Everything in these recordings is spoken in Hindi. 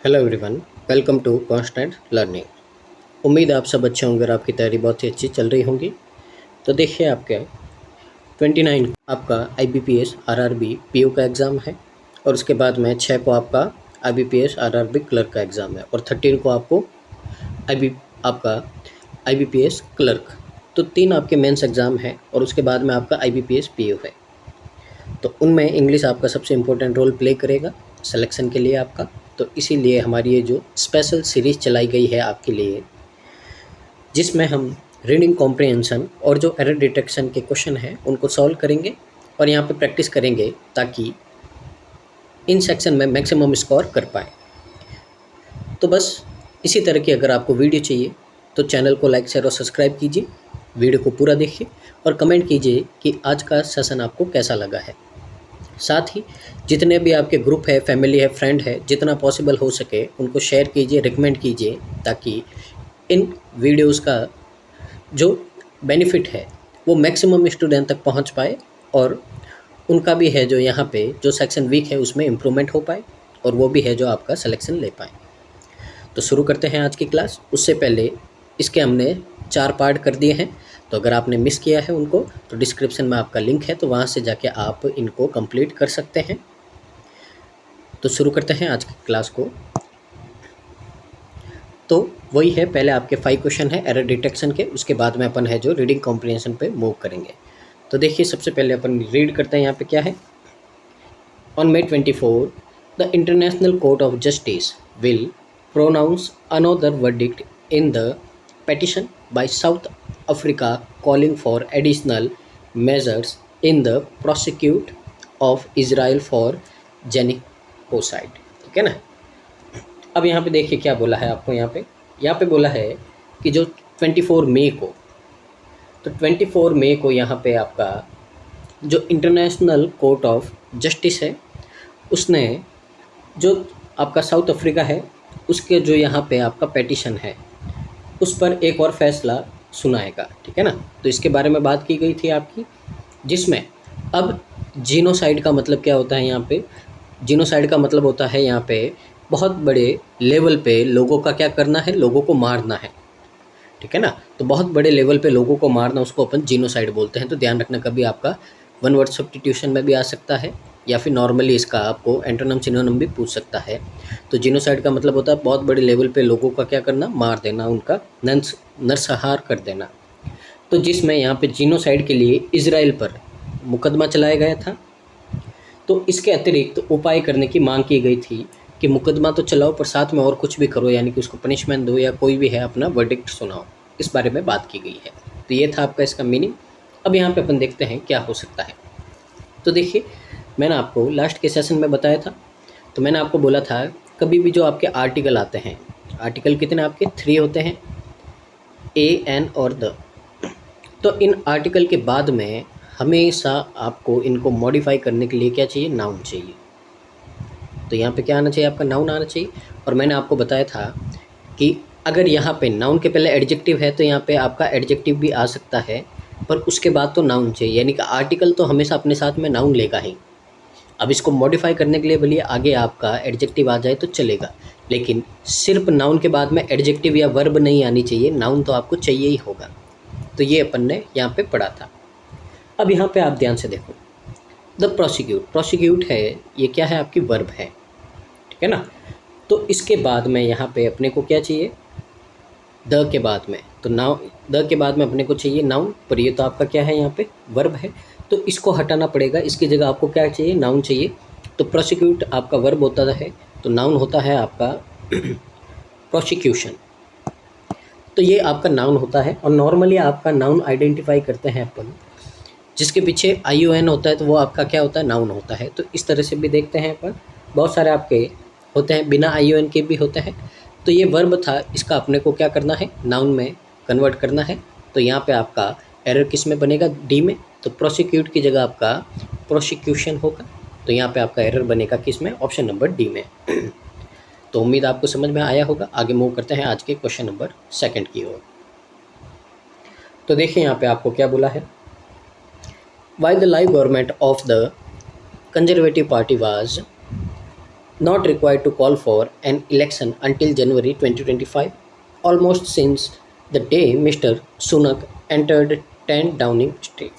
Hello everyone, welcome to Constant Learning. उम्मीद है आप सब अच्छे होंगे और आपकी तैयारी बहुत ही अच्छी चल रही होंगी। तो देखिए आपके 29 आपका IBPS RRB PO का एग्ज़ाम है और उसके बाद में 6 को आपका IBPS RRB क्लर्क का एग्ज़ाम है और 13 को आपको आपका IBPS क्लर्क। तो 3 आपके मेंस एग्ज़ाम है और उसके बाद में आपका IBPS PO है। तो उनमें इंग्लिश आपका सबसे इम्पोर्टेंट रोल प्ले करेगा सिलेक्शन के लिए आपका। तो इसीलिए हमारी ये जो स्पेशल सीरीज़ चलाई गई है आपके लिए, जिसमें हम रीडिंग कॉम्प्रिहेंशन और जो एरर डिटेक्शन के क्वेश्चन हैं उनको सॉल्व करेंगे और यहाँ पे प्रैक्टिस करेंगे ताकि इन सेक्शन में मैक्सिमम स्कोर कर पाए। तो बस इसी तरह की अगर आपको वीडियो चाहिए तो चैनल को लाइक शेयर और सब्सक्राइब कीजिए, वीडियो को पूरा देखिए और कमेंट कीजिए कि आज का सेशन आपको कैसा लगा है। साथ ही जितने भी आपके ग्रुप है, फैमिली है, फ्रेंड है, जितना पॉसिबल हो सके उनको शेयर कीजिए, रिकमेंड कीजिए ताकि इन वीडियोस का जो बेनिफिट है वो मैक्सिमम स्टूडेंट तक पहुंच पाए और उनका भी है जो यहाँ पे जो सेक्शन वीक है उसमें इम्प्रूवमेंट हो पाए और वो भी है जो आपका सिलेक्शन ले पाए। तो शुरू करते हैं आज की क्लास। उससे पहले इसके हमने 4 पार्ट कर दिए हैं, तो अगर आपने मिस किया है उनको तो डिस्क्रिप्शन में आपका लिंक है, तो वहाँ से जाके आप इनको कंप्लीट कर सकते हैं। तो शुरू करते हैं आज की क्लास को। तो वही है, पहले आपके 5 क्वेश्चन है एरर डिटेक्शन के, उसके बाद में अपन है जो रीडिंग कॉम्प्रिहेंशन पे मूव करेंगे। तो देखिए सबसे पहले अपन रीड करते हैं यहाँ पे क्या है। On May 24 the international court of justice will pronounce another verdict in the petition by South Africa calling for additional measures in the prosecute of Israel for genocide। ठीक है ना। अब यहाँ पे देखिए क्या बोला है आपको। यहाँ पे बोला है कि जो 24 मई को, तो 24 मई को यहाँ पे आपका जो इंटरनेशनल कोर्ट ऑफ जस्टिस है उसने जो आपका साउथ अफ्रीका है उसके जो यहाँ पे आपका पेटिशन है उस पर एक और फैसला सुनाएगा। ठीक है ना। तो इसके बारे में बात की गई थी आपकी, जिसमें अब जीनोसाइड का मतलब क्या होता है। यहाँ पे जीनोसाइड का मतलब होता है यहाँ पे बहुत बड़े लेवल पे लोगों का क्या करना है, लोगों को मारना है। ठीक है ना। तो बहुत बड़े लेवल पे लोगों को मारना, उसको अपन जीनोसाइड बोलते हैं। तो ध्यान रखना, कभी आपका वन वर्ड सब्स्टिट्यूशन में भी आ सकता है या फिर नॉर्मली इसका आपको एंटोनिम सिनोनिम भी पूछ सकता है। तो जीनोसाइड का मतलब होता है बहुत बड़े लेवल पे लोगों का क्या करना, मार देना, उनका नरसंहार कर देना। तो जिसमें यहाँ पे जीनोसाइड के लिए इजराइल पर मुकदमा चलाया गया था। तो इसके अतिरिक्त उपाय करने की मांग की गई थी कि मुकदमा तो चलाओ पर साथ में और कुछ भी करो, यानी कि उसको पनिशमेंट दो या कोई भी है अपना वर्डिक्ट सुनाओ। इस बारे में बात की गई है। तो ये था आपका इसका मीनिंग। अब यहाँ पे अपन देखते हैं क्या हो सकता है। तो देखिए मैंने आपको लास्ट के सेशन में बताया था, तो मैंने आपको बोला था कभी भी जो आपके आर्टिकल आते हैं, आर्टिकल कितने आपके 3 होते हैं, ए, एन और द। तो इन आर्टिकल के बाद में हमेशा आपको इनको मॉडिफाई करने के लिए क्या चाहिए, नाउन चाहिए। तो यहाँ पे क्या आना चाहिए, आपका नाउन आना चाहिए। और मैंने आपको बताया था कि अगर यहाँ पे नाउन के पहले एडजेक्टिव है तो यहाँ पे आपका एडजेक्टिव भी आ सकता है, पर उसके बाद तो नाउन चाहिए, यानी कि आर्टिकल तो हमेशा अपने साथ में नाउन लेगा ही। अब इसको मॉडिफाई करने के लिए भले आगे आपका एडजेक्टिव आ जाए तो चलेगा, लेकिन सिर्फ नाउन के बाद में एडजेक्टिव या वर्ब नहीं आनी चाहिए, नाउन तो आपको चाहिए ही होगा। तो ये अपन ने यहाँ पे पढ़ा था। अब यहाँ पे आप ध्यान से देखो, द प्रोसिक्यूट, प्रोसिक्यूट है ये क्या है, आपकी वर्ब है। ठीक है ना। तो इसके बाद में यहाँ पे अपने को क्या चाहिए, द के बाद में, तो नाउन, द के बाद में अपने को चाहिए नाउन, पर ये तो आपका क्या है, यहाँ पे वर्ब है। तो इसको हटाना पड़ेगा, इसकी जगह आपको क्या चाहिए, नाउन चाहिए। तो प्रोसिक्यूट आपका वर्ब होता है, तो नाउन होता है आपका प्रोसिक्यूशन। तो ये आपका नाउन होता है। और नॉर्मली आपका नाउन आइडेंटिफाई करते हैं अपन, जिसके पीछे ION होता है तो वो आपका क्या होता है, नाउन होता है। तो इस तरह से भी देखते हैं अपन, बहुत सारे आपके होते हैं बिना ION के भी होते हैं। तो ये वर्ब था, इसका अपने को क्या करना है, नाउन में कन्वर्ट करना है। तो यहाँ पे आपका एरर किस में बनेगा, डी में। तो प्रोसिक्यूट की जगह आपका प्रोसिक्यूशन होगा। तो यहाँ पे आपका एरर बनेगा किस में, ऑप्शन नंबर डी में। तो उम्मीद आपको समझ में आया होगा। आगे मूव करते हैं आज के क्वेश्चन नंबर 2 की ओर। तो देखिए यहाँ पे आपको क्या बोला है, while the live government of the conservative party was not required to call for an election until January 2025, almost since the day Mr. Sunak entered 10 Downing Street.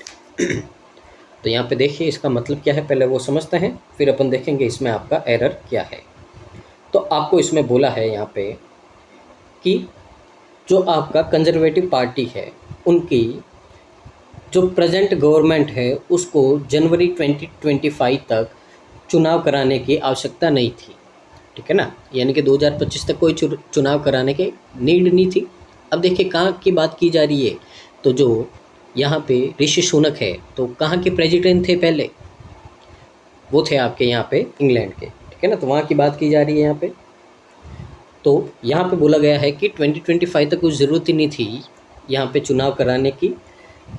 तो यहाँ पे देखिए इसका मतलब क्या है, पहले वो समझते हैं, फिर अपन देखेंगे इसमें आपका एरर क्या है। तो आपको इसमें बोला है यहाँ पे कि जो आपका कंजर्वेटिव पार्टी है उनकी जो प्रेजेंट गवर्नमेंट है उसको जनवरी 2025 तक चुनाव कराने की आवश्यकता नहीं थी, ठीक है ना, यानी कि 2025 तक कोई चुनाव कराने की नीड नहीं थी। अब देखिए कहाँ की बात की जा रही है, तो जो यहाँ पे ऋषि सुनक है तो कहाँ के प्रेसिडेंट थे पहले, वो थे आपके यहाँ पे इंग्लैंड के, ठीक है ना, तो वहाँ की बात की जा रही है यहाँ पे। तो यहाँ पे बोला गया है कि 2025 तक कुछ ज़रूरत ही नहीं थी यहाँ पे चुनाव कराने की,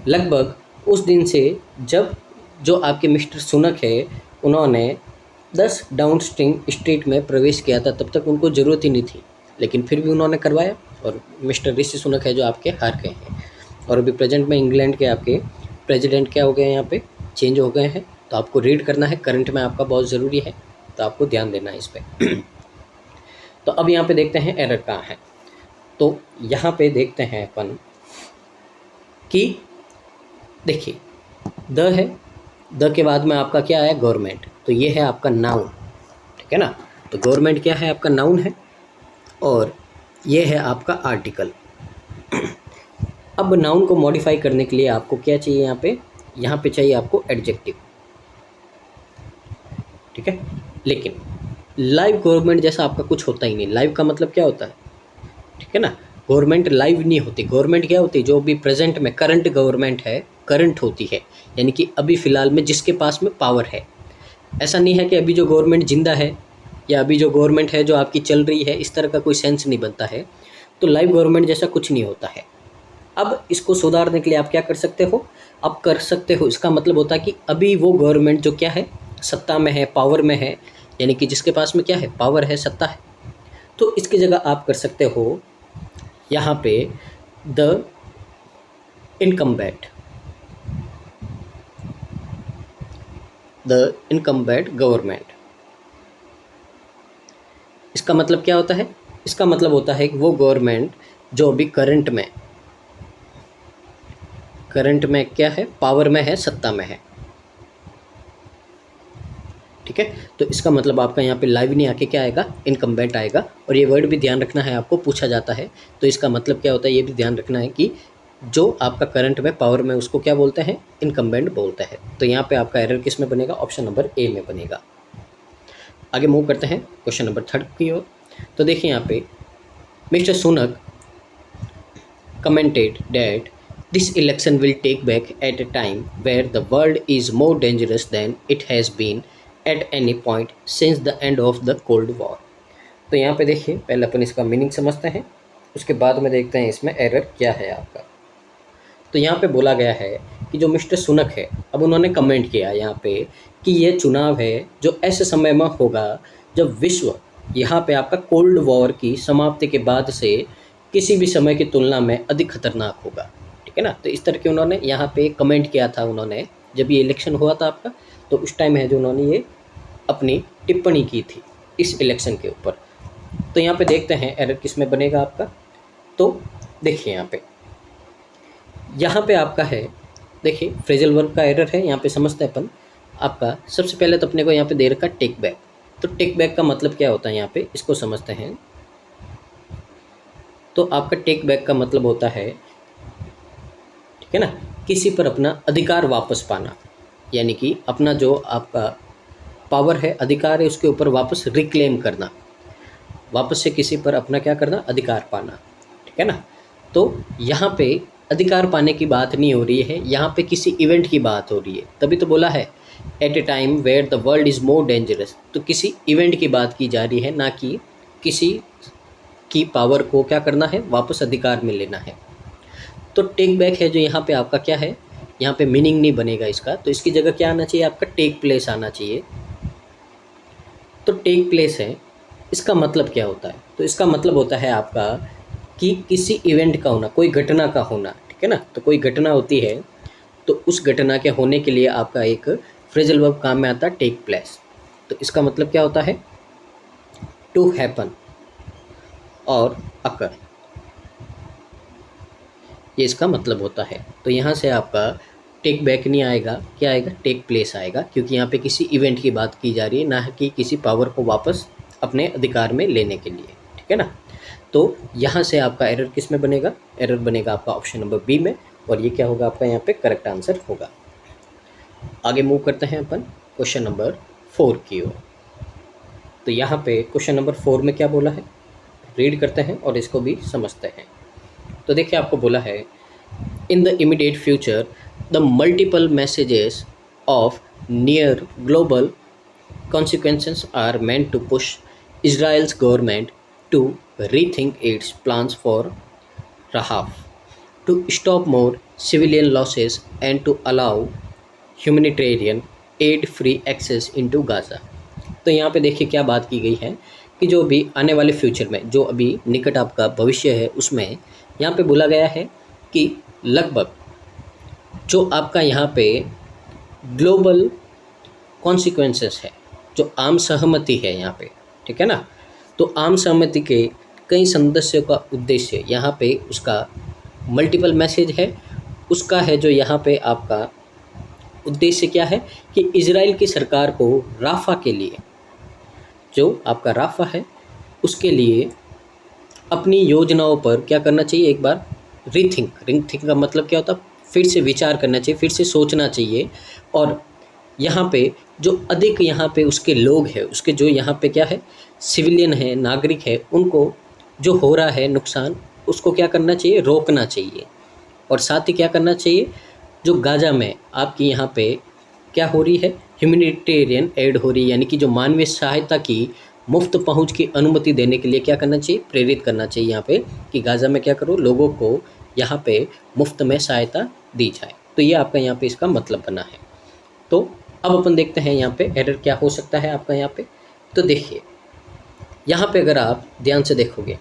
लगभग उस दिन से जब जो आपके मिस्टर सुनक है उन्होंने 10 डाउनिंग स्ट्रीट में प्रवेश किया था तब तक उनको ज़रूरत ही नहीं थी, लेकिन फिर भी उन्होंने करवाया और मिस्टर ऋषि सुनक है जो आपके हार गए हैं। और अभी प्रेजेंट में इंग्लैंड के आपके प्रेसिडेंट क्या हो गए हैं, यहाँ पे चेंज हो गए हैं, तो आपको रीड करना है, करंट में आपका बहुत ज़रूरी है, तो आपको ध्यान देना है इस पर। तो अब यहाँ पे देखते हैं एरर कहाँ है। तो यहाँ पे देखते हैं अपन कि देखिए द है, द के बाद में आपका क्या है, गवर्नमेंट, तो ये है आपका नाउन, ठीक है ना, तो गवर्नमेंट क्या है, आपका नाउन है, और ये है आपका आर्टिकल। अब नाउन को मॉडिफाई करने के लिए आपको क्या चाहिए, यहाँ पे चाहिए आपको एडजेक्टिव, ठीक है। लेकिन लाइव गवर्नमेंट जैसा आपका कुछ होता ही नहीं। लाइव का मतलब क्या होता है, ठीक है ना, गवर्नमेंट लाइव नहीं होती। गवर्नमेंट क्या होती है, जो भी प्रेजेंट में करंट गवर्नमेंट है, करंट होती है, यानी कि अभी फ़िलहाल में जिसके पास में पावर है। ऐसा नहीं है कि अभी जो गवर्नमेंट जिंदा है या अभी जो गवर्नमेंट है जो आपकी चल रही है, इस तरह का कोई सेंस नहीं बनता है। तो लाइव गवर्नमेंट जैसा कुछ नहीं होता है। अब इसको सुधारने के लिए आप क्या कर सकते हो, आप कर सकते हो, इसका मतलब होता है कि अभी वो गवर्नमेंट जो क्या है, सत्ता में है, पावर में है, यानी कि जिसके पास में क्या है, पावर है, सत्ता है। तो इसकी जगह आप कर सकते हो यहाँ पे the incumbent, the incumbent government. इसका मतलब क्या होता है, इसका मतलब होता है कि वो गवर्नमेंट जो अभी करंट में क्या है, पावर में है, सत्ता में है, ठीक है। तो इसका मतलब आपका यहाँ पे लाइव नहीं आके क्या आएगा, इनकम्बेंट आएगा। और ये वर्ड भी ध्यान रखना है, आपको पूछा जाता है, तो इसका मतलब क्या होता है ये भी ध्यान रखना है कि जो आपका करंट में, पावर में, उसको क्या बोलते हैं, इनकम्बेंट बोलते हैं। तो यहाँ पे आपका एरर किस में बनेगा, ऑप्शन नंबर ए में बनेगा। आगे मूव करते हैं क्वेश्चन नंबर 3 की ओर। तो देखिए यहाँ पे mister Sunak commented that this election will take back at a time where the world is more dangerous than it has been at any point since the end of the Cold War। तो यहाँ पे देखिए पहले अपन इसका मीनिंग समझते हैं, उसके बाद में देखते हैं इसमें एरर क्या है आपका। तो यहाँ पे बोला गया है कि जो मिस्टर सुनक है, अब उन्होंने कमेंट किया यहाँ पे कि ये चुनाव है जो ऐसे समय में होगा जब विश्व यहाँ पे आपका कोल्ड वॉर की समाप्ति के बाद से किसी भी समय की तुलना में अधिक खतरनाक होगा, ठीक है ना। तो इस तरह के उन्होंने यहाँ पे कमेंट किया था, उन्होंने जब ये इलेक्शन हुआ था आपका, तो उस टाइम है जो उन्होंने ये अपनी टिप्पणी की थी इस इलेक्शन के ऊपर। तो यहाँ पे देखते हैं एरर किस में बनेगा आपका। तो देखिए यहाँ पे आपका है, देखिए फ्रेजल वर्ब का एरर है, यहाँ पे समझते हैं अपन। आपका सबसे पहले तो अपने को यहाँ पे दे रखा टेक बैक। तो टेक बैक का मतलब क्या होता है, यहाँ पे इसको समझते हैं। तो आपका टेक बैक का मतलब होता है, ठीक है ना, किसी पर अपना अधिकार वापस पाना, यानी कि अपना जो आपका पावर है, अधिकार है, उसके ऊपर वापस रिक्लेम करना, वापस से किसी पर अपना क्या करना, अधिकार पाना, ठीक है ना। तो यहाँ पे अधिकार पाने की बात नहीं हो रही है, यहाँ पे किसी इवेंट की बात हो रही है, तभी तो बोला है at a time where the world is more dangerous. तो किसी इवेंट की बात की जा रही है, ना कि किसी की पावर को क्या करना है, वापस अधिकार में लेना है। तो टेक बैक है जो यहाँ पे आपका क्या है, यहाँ पे मीनिंग नहीं बनेगा इसका, तो इसकी जगह क्या आना चाहिए, आपका टेक प्लेस आना चाहिए। तो टेक प्लेस है, इसका मतलब क्या होता है, तो इसका मतलब होता है आपका कि किसी इवेंट का होना, कोई घटना का होना, ठीक है ना। तो कोई घटना होती है तो उस घटना के होने के लिए आपका एक फ्रेजल वर्ब काम में आता है टेक प्लेस। तो इसका मतलब क्या होता है, टू हैपन और अकर, ये इसका मतलब होता है। तो यहाँ से आपका टेक बैक नहीं आएगा, क्या आएगा, टेक प्लेस आएगा, क्योंकि यहाँ पे किसी इवेंट की बात की जा रही है, ना कि किसी पावर को वापस अपने अधिकार में लेने के लिए, ठीक है ना। तो यहाँ से आपका एरर किस में बनेगा, एरर बनेगा आपका ऑप्शन नंबर बी में, और ये क्या होगा आपका यहाँ पे करेक्ट आंसर होगा। आगे मूव करते हैं अपन क्वेश्चन नंबर 4 की ओर। तो यहाँ पे क्वेश्चन नंबर 4 में क्या बोला है, रीड करते हैं और इसको भी समझते हैं। तो देखिए आपको बोला है, in the immediate future the multiple messages of near global consequences are meant to push Israel's government to rethink its plans for Rafah, to stop more civilian losses and to allow humanitarian aid free access into Gaza। तो यहाँ पे देखिए क्या बात की गई है कि जो भी आने वाले फ्यूचर में, जो अभी निकट आपका भविष्य है, उसमें यहाँ पे बोला गया है कि लगभग जो आपका यहाँ पे ग्लोबल कॉन्सिक्वेंसेस है, जो आम सहमति है यहाँ पे, ठीक है ना। तो आम सहमति के कई सदस्यों का उद्देश्य यहाँ पे उसका मल्टीपल मैसेज है, उसका है जो यहाँ पे आपका उद्देश्य क्या है कि इजराइल की सरकार को राफा के लिए, जो आपका राफा है उसके लिए अपनी योजनाओं पर क्या करना चाहिए, एक बार रीथिंक का मतलब क्या होता है, फिर से विचार करना चाहिए, फिर से सोचना चाहिए। और यहाँ पे जो अधिक यहाँ पे उसके लोग हैं, उसके जो यहाँ पे क्या है सिविलियन है, नागरिक है, उनको जो हो रहा है नुकसान, उसको क्या करना चाहिए, रोकना चाहिए। और साथ ही क्या करना चाहिए, जो गाजा में आपकी यहाँ पे क्या हो रही है, ह्यूमैनिटेरियन एड हो रही है, यानी कि जो मानवीय सहायता की मुफ्त पहुँच की अनुमति देने के लिए क्या करना चाहिए, प्रेरित करना चाहिए यहाँ पे कि गाजा में क्या करो, लोगों को यहाँ पे मुफ्त में सहायता दी जाए। तो ये आपका यहाँ पे इसका मतलब बना है। तो अब अपन देखते हैं यहाँ पे एरर क्या हो सकता है आपका यहाँ पे। तो देखिए यहाँ पे अगर आप ध्यान से देखोगे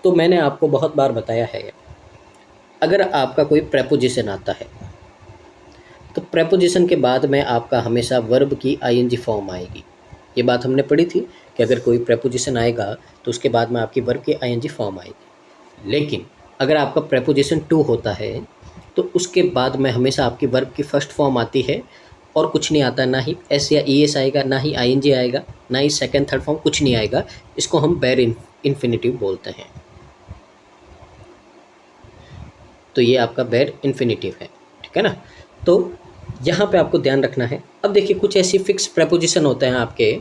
तो मैंने आपको बहुत बार बताया है, अगर आपका कोई प्रेपोजिशन आता है तो प्रेपोजिशन के बाद में आपका हमेशा वर्ब की आईएनजी फॉर्म आएगी। ये बात हमने पढ़ी थी कि अगर कोई प्रेपोजिशन आएगा तो उसके बाद में आपकी वर्ब की आईएनजी फॉर्म आएगी। लेकिन अगर आपका प्रेपोजिशन टू होता है तो उसके बाद में हमेशा आपकी वर्ब की फर्स्ट फॉर्म आती है और कुछ नहीं आता, ना ही एस या ई एस आएगा, ना ही आईएनजी आएगा, ना ही सेकंड थर्ड फॉर्म, कुछ नहीं आएगा। इसको हम बेयर इन्फिनिटिव बोलते हैं। तो ये आपका बेयर इन्फिनिटिव है, ठीक है ना। तो यहाँ पे आपको ध्यान रखना है। अब देखिए कुछ ऐसी फिक्स प्रेपोजिशन होते हैं आपके,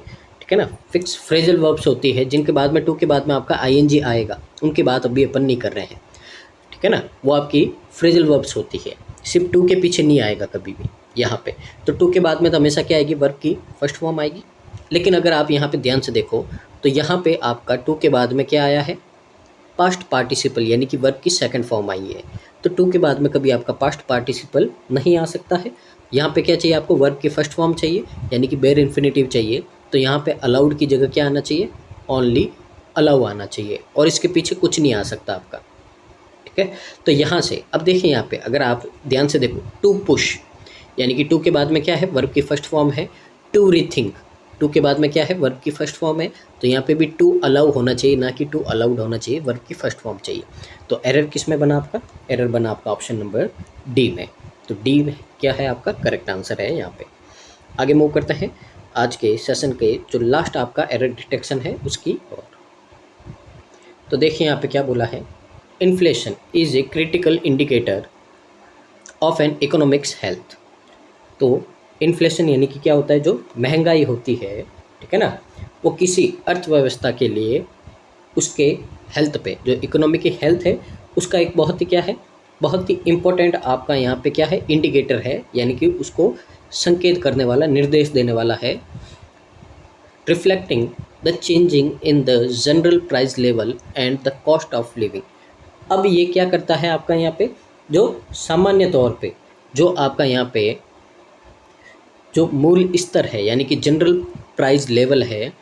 ठीक है ना, फिक्स फ्रेजल वर्ब्स होती है जिनके बाद में टू के बाद में आपका आईएनजी आएगा, उनकी बात अभी अपन नहीं कर रहे हैं, ठीक है ना। वो आपकी फ्रेजल वर्ब्स होती है, सिर्फ टू के पीछे नहीं आएगा कभी भी यहाँ पे। तो टू के बाद में तो हमेशा क्या आएगी, वर्ब की फर्स्ट फॉर्म आएगी। लेकिन अगर आप यहाँ पे ध्यान से देखो तो यहाँ पे आपका टू के बाद में क्या आया है, पास्ट पार्टिसिपल, यानी कि वर्ब की सेकंड फॉर्म आई है। तो टू के बाद में कभी आपका पास्ट पार्टिसिपल नहीं आ सकता है। यहाँ पे क्या चाहिए आपको, वर्ब की फर्स्ट फॉर्म चाहिए, यानी कि बेयर इन्फिनिटिव चाहिए। तो यहाँ पे अलाउड की जगह क्या आना चाहिए, ओनली अलाउ आना चाहिए, और इसके पीछे कुछ नहीं आ सकता आपका, ठीक है। तो यहाँ से अब देखिए यहाँ पे अगर आप ध्यान से देखो, टू पुश, यानी कि टू के बाद में क्या है, वर्ब की फर्स्ट फॉर्म है। टू रीथिंक, टू के बाद में क्या है, वर्ब की फर्स्ट फॉर्म है। तो यहाँ पे भी टू अलाउ होना चाहिए, ना कि टू अलाउड होना चाहिए, वर्ब की फर्स्ट फॉर्म चाहिए। तो एरर किस में बना आपका, एरर बना आपका ऑप्शन नंबर डी में। तो डी में क्या है आपका करेक्ट आंसर है यहाँ पे। आगे मूव करते हैं आज के सेशन के जो लास्ट आपका एरर डिटेक्शन है उसकी ओर। तो देखिए यहाँ पे क्या बोला है, inflation is a critical indicator of N economics health. तो इन्फ्लेशन यानी कि क्या होता है, जो महंगाई होती है, ठीक है ना, वो किसी अर्थव्यवस्था के लिए उसके हेल्थ पे, जो इकोनॉमी की हेल्थ है उसका एक बहुत ही क्या है, बहुत ही इम्पोर्टेंट आपका यहाँ पे क्या है, इंडिकेटर है, यानी कि उसको संकेत करने वाला, निर्देश देने वाला है। Reflecting the changing in the general price level and the cost of living. अब ये क्या करता है आपका यहाँ पे, जो सामान्य तौर पे जो आपका यहाँ पे जो मूल स्तर है, यानी कि जनरल प्राइस लेवल है,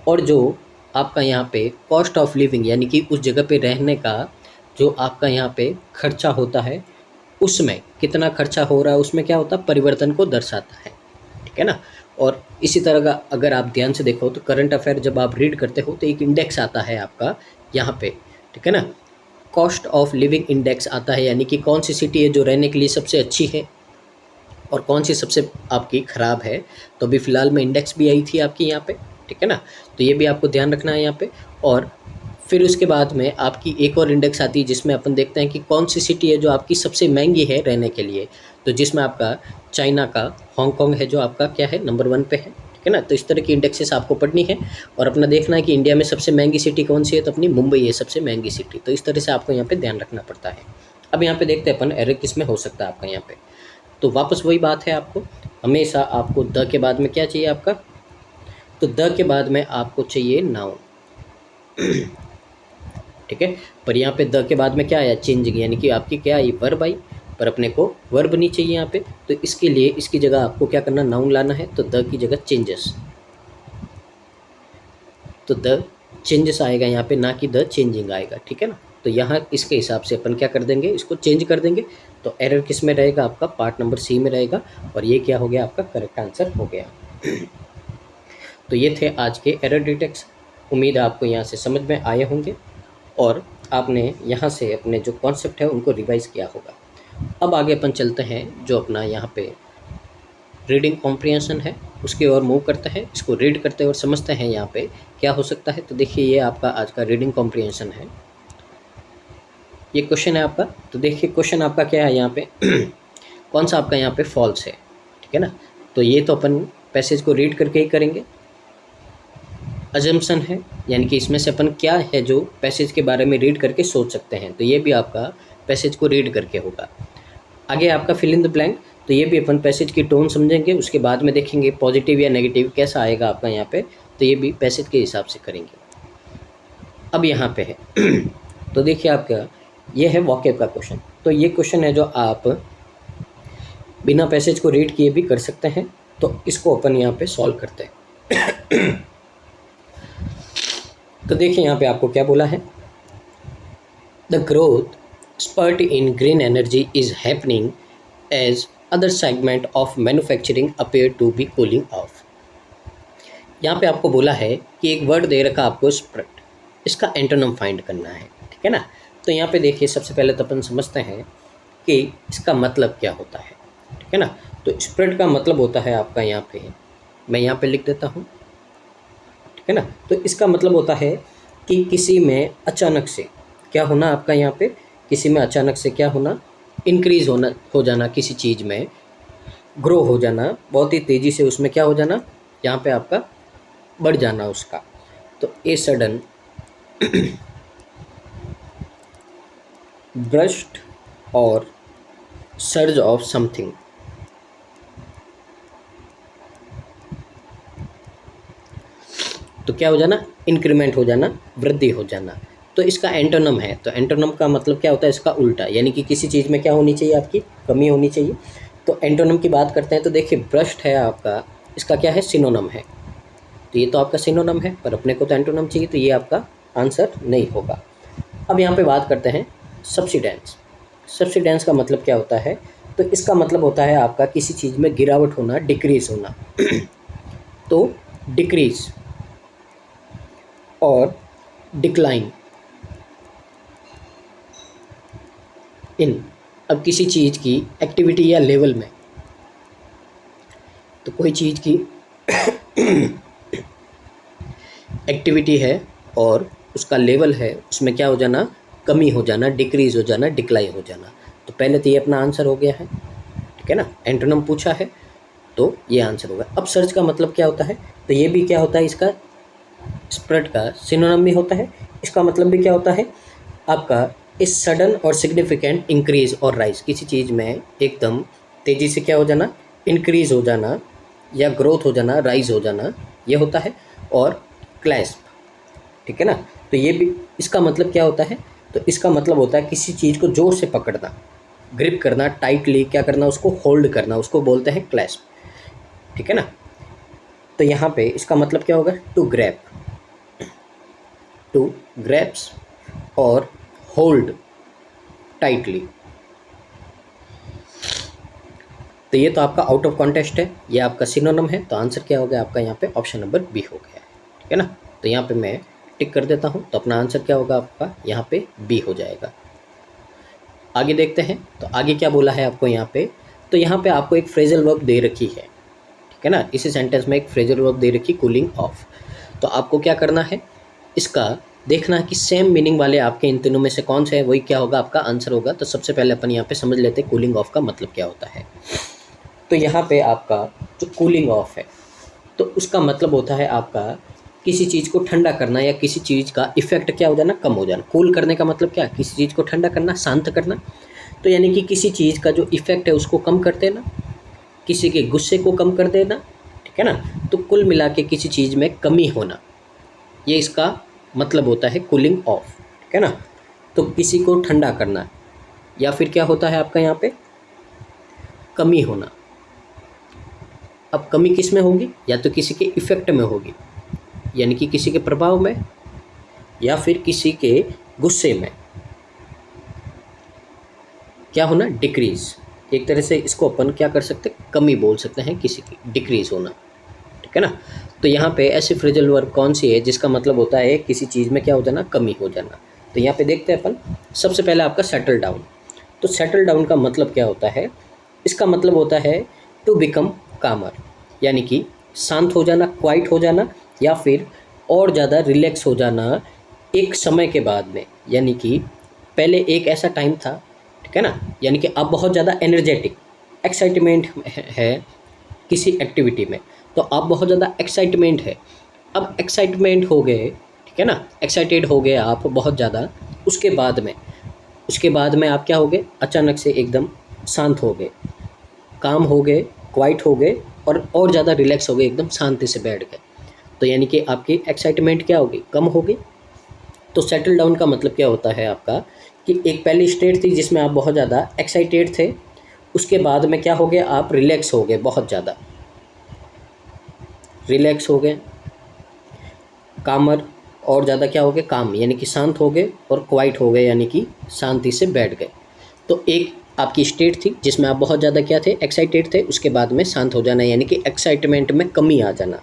और जो आपका यहाँ पे कॉस्ट ऑफ लिविंग, यानी कि उस जगह पे रहने का जो आपका यहाँ पे खर्चा होता है, उसमें कितना खर्चा हो रहा है, उसमें क्या होता है, परिवर्तन को दर्शाता है, ठीक है ना। और इसी तरह का अगर आप ध्यान से देखो तो करंट अफेयर जब आप रीड करते हो तो एक इंडेक्स आता है आपका यहाँ पे, ठीक है ना। कॉस्ट ऑफ लिविंग इंडेक्स आता है, यानी कि कौन सी सिटी है जो रहने के लिए सबसे अच्छी है और कौन सी सबसे आपकी ख़राब है। तो अभी फ़िलहाल में इंडेक्स भी आई थी आपकी यहाँ पे, ठीक है ना। तो ये भी आपको ध्यान रखना है यहाँ पे। और फिर उसके बाद में आपकी एक और इंडेक्स आती है जिसमें अपन देखते हैं कि कौन सी सिटी है जो आपकी सबसे महंगी है रहने के लिए। तो जिसमें आपका चाइना का हांगकांग है जो आपका क्या है, नंबर 1 पे है, ठीक है ना। तो इस तरह की इंडेक्सेस आपको पढ़नी है और अपना देखना है कि इंडिया में सबसे महंगी सिटी कौन सी है, तो अपनी मुंबई है सबसे महंगी सिटी। तो इस तरह से आपको यहाँ पे ध्यान रखना पड़ता है। अब यहाँ पे देखते हैं अपन एरर किस में हो सकता है आपका यहाँ पे। तो वापस वही बात है, आपको हमेशा आपको द के बाद में क्या चाहिए आपका, तो द के बाद में आपको चाहिए नाउन, ठीक है। पर यहाँ पे द के बाद में क्या आया, चेंजिंग, यानी कि आपकी क्या आई, वर्ब आई, पर अपने को वर्ब नहीं चाहिए यहाँ पे। तो इसके लिए इसकी जगह आपको क्या करना, नाउन लाना है। तो द की जगह चेंजेस, तो द चेंजेस आएगा यहाँ पे, ना कि द चेंजिंग आएगा, ठीक है ना। तो यहाँ इसके हिसाब से अपन क्या कर देंगे, इसको चेंज कर देंगे। तो एरर किस में रहेगा आपका, पार्ट नंबर सी में रहेगा। और ये क्या हो गया आपका, करेक्ट आंसर हो गया। तो ये थे आज के एरर डिटेक्ट्स। उम्मीद है आपको यहाँ से समझ में आए होंगे और आपने यहाँ से अपने जो कॉन्सेप्ट है उनको रिवाइज किया होगा। अब आगे अपन चलते हैं, जो अपना यहाँ पे रीडिंग कॉम्प्रिहेंशन है उसकी ओर मूव करते हैं। इसको रीड करते और समझते हैं यहाँ पे क्या हो सकता है। तो देखिए ये आपका आज का रीडिंग कॉम्प्रिहेंशन है, ये क्वेश्चन है आपका। तो देखिए क्वेश्चन आपका क्या है यहाँ पे कौन सा आपका यहाँ पे फॉल्स है, ठीक है ना। तो ये तो अपन पैसेज को रीड करके ही करेंगे। अजम्पशन है, यानी कि इसमें से अपन क्या है जो पैसेज के बारे में रीड करके सोच सकते हैं। तो ये भी आपका पैसेज को रीड करके होगा। आगे आपका फिल इन द ब्लैंक, तो ये भी अपन पैसेज की टोन समझेंगे, उसके बाद में देखेंगे पॉजिटिव या नेगेटिव कैसा आएगा आपका यहाँ पे। तो ये भी पैसेज के हिसाब से करेंगे। अब यहाँ पे है तो देखिए आपका ये है वॉकेब का क्वेश्चन। तो ये क्वेश्चन है जो आप बिना पैसेज को रीड किए भी कर सकते हैं। तो इसको अपन यहाँ पे सॉल्व करते हैं। तो देखिए यहाँ पे आपको क्या बोला है, the growth spurt in green energy is happening as other segment of manufacturing appear to be cooling off. यहाँ पे आपको बोला है कि एक वर्ड दे रखा आपको स्प्रेड, इसका एंटोनिम फाइंड करना है, ठीक है ना। तो यहाँ पे देखिए सबसे पहले तो अपन समझते हैं कि इसका मतलब क्या होता है, ठीक है ना। तो स्प्रेड का मतलब होता है आपका यहाँ पे, मैं यहाँ पे लिख देता हूँ, ठीक है ना। तो इसका मतलब होता है कि किसी में अचानक से क्या होना आपका यहाँ पे, किसी में अचानक से क्या होना, इंक्रीज होना, हो जाना, किसी चीज़ में ग्रो हो जाना, बहुत ही तेज़ी से उसमें क्या हो जाना, यहाँ पे आपका बढ़ जाना उसका। तो ए सडन ब्रस्ट और सर्ज ऑफ समथिंग, तो क्या हो जाना, इंक्रीमेंट हो जाना, वृद्धि हो जाना। तो इसका एंटोनम है, तो एंटोनम का मतलब क्या होता है, इसका उल्टा, यानी कि किसी चीज़ में क्या होनी चाहिए आपकी, कमी होनी चाहिए। तो एंटोनम की बात करते हैं तो देखिए ब्रस्ट है आपका, इसका क्या है, सिनोनम है। तो ये तो आपका सिनोनम है, पर अपने को तो एंटोनम चाहिए, तो ये आपका आंसर नहीं होगा। अब यहाँ पे बात करते हैं सब्सिडेंस। सब्सिडेंस का मतलब क्या होता है, तो इसका मतलब होता है आपका किसी चीज़ में गिरावट होना, डिक्रीज होना। तो डिक्रीज और डिक्लाइन इन, अब किसी चीज़ की एक्टिविटी या लेवल में, तो कोई चीज़ की एक्टिविटी है और उसका लेवल है, उसमें क्या हो जाना, कमी हो जाना, डिक्रीज हो जाना, डिक्लाइन हो जाना। तो पहले तो ये अपना आंसर हो गया है, ठीक है ना। एंटोनिम पूछा है तो ये आंसर होगा। अब सर्च का मतलब क्या होता है, तो ये भी क्या होता है, इसका स्प्रेड का सिनोनिम भी होता है। इसका मतलब भी क्या होता है आपका, इस सडन और सिग्निफिकेंट इंक्रीज और राइज, किसी चीज़ में एकदम तेज़ी से क्या हो जाना, इंक्रीज हो जाना या ग्रोथ हो जाना, राइज हो जाना, ये होता है। और क्लैस्प, ठीक है ना। तो ये भी इसका मतलब क्या होता है, तो इसका मतलब होता है किसी चीज़ को जोर से पकड़ना, ग्रिप करना, टाइटली क्या करना, उसको होल्ड करना, उसको बोलते हैं क्लैस्प, ठीक है ना। तो यहाँ पे इसका मतलब क्या होगा, टू ग्रैप, टू ग्रैप्स और होल्ड टाइटली। तो ये तो आपका आउट ऑफ कॉन्टेक्स्ट है, ये आपका सिनोनिम है, तो आंसर क्या हो गया आपका यहाँ पे ऑप्शन नंबर बी हो गया है, ठीक है ना। तो यहाँ पे मैं टिक कर देता हूँ, तो अपना आंसर क्या होगा आपका यहाँ पे बी हो जाएगा। आगे देखते हैं, तो आगे क्या बोला है आपको यहाँ पे, तो यहाँ पे आपको एक फ्रेजल वर्ब दे रखी है, ठीक है ना। इसी सेंटेंस में एक फ्रेजल वर्ब दे रखी कूलिंग ऑफ। तो आपको क्या करना है, इसका देखना है कि सेम मीनिंग वाले आपके इन तीनों में से कौन से है, वही क्या होगा आपका आंसर होगा। तो सबसे पहले अपन यहाँ पे समझ लेते हैं कूलिंग ऑफ का मतलब क्या होता है। तो यहाँ पे आपका जो कूलिंग ऑफ है, तो उसका मतलब होता है आपका किसी चीज़ को ठंडा करना या किसी चीज़ का इफेक्ट क्या हो जाना, कम हो जाना। कूल करने का मतलब क्या है, किसी चीज़ को ठंडा करना, शांत करना। तो यानी कि किसी चीज़ का जो इफेक्ट है उसको कम कर देना, किसी के गुस्से को कम कर देना, ठीक है ना। तो कुल मिला के किसी चीज़ में कमी होना, ये इसका मतलब होता है कूलिंग ऑफ, ठीक है ना। तो किसी को ठंडा करना, या फिर क्या होता है आपका यहाँ पे कमी होना। अब कमी किस में होगी, या तो किसी के इफ़ेक्ट में होगी, यानी कि किसी के प्रभाव में, या फिर किसी के गुस्से में। क्या होना, डिक्रीज। एक तरह से इसको अपन क्या कर सकते हैं, कमी बोल सकते हैं किसी की, डिक्रीज होना, ठीक है ना। तो यहाँ पे ऐसी फ्रेजल वर्ब कौन सी है जिसका मतलब होता है किसी चीज़ में क्या हो जाना, कमी हो जाना। तो यहाँ पे देखते हैं अपन, सबसे पहले आपका सेटल डाउन। तो सेटल डाउन का मतलब क्या होता है, इसका मतलब होता है टू बिकम कामर, यानी कि शांत हो जाना, क्वाइट हो जाना, या फिर और ज़्यादा रिलैक्स हो जाना एक समय के बाद में। यानी कि पहले एक ऐसा टाइम था, ठीक है ना, यानी कि अब बहुत ज़्यादा एनर्जेटिक, एक्साइटमेंट है किसी एक्टिविटी में, तो अब बहुत ज़्यादा एक्साइटमेंट है। अब एक्साइटमेंट हो गए, ठीक है ना, एक्साइटेड हो गए आप बहुत ज़्यादा, उसके बाद में आप क्या हो गए, अचानक से एकदम शांत हो गए, काम हो गए, क्वाइट हो गए, और ज़्यादा रिलैक्स हो गए, एकदम शांति से बैठ गए। तो यानी कि आपकी एक्साइटमेंट क्या होगी, कम हो गई। तो सेटल डाउन का मतलब क्या होता है आपका, कि एक पहली स्टेट थी जिसमें आप बहुत ज़्यादा एक्साइटेड थे, उसके बाद में क्या हो गया, आप रिलैक्स हो गए, बहुत ज़्यादा रिलैक्स हो गए, कामर, और ज़्यादा क्या हो गए, काम, यानी कि शांत हो गए, और क्वाइट हो गए, यानी कि शांति से बैठ गए। तो एक आपकी स्टेट थी जिसमें आप बहुत ज़्यादा क्या थे, एक्साइटेड थे, उसके बाद में शांत हो जाना, यानी कि एक्साइटमेंट में कमी आ जाना,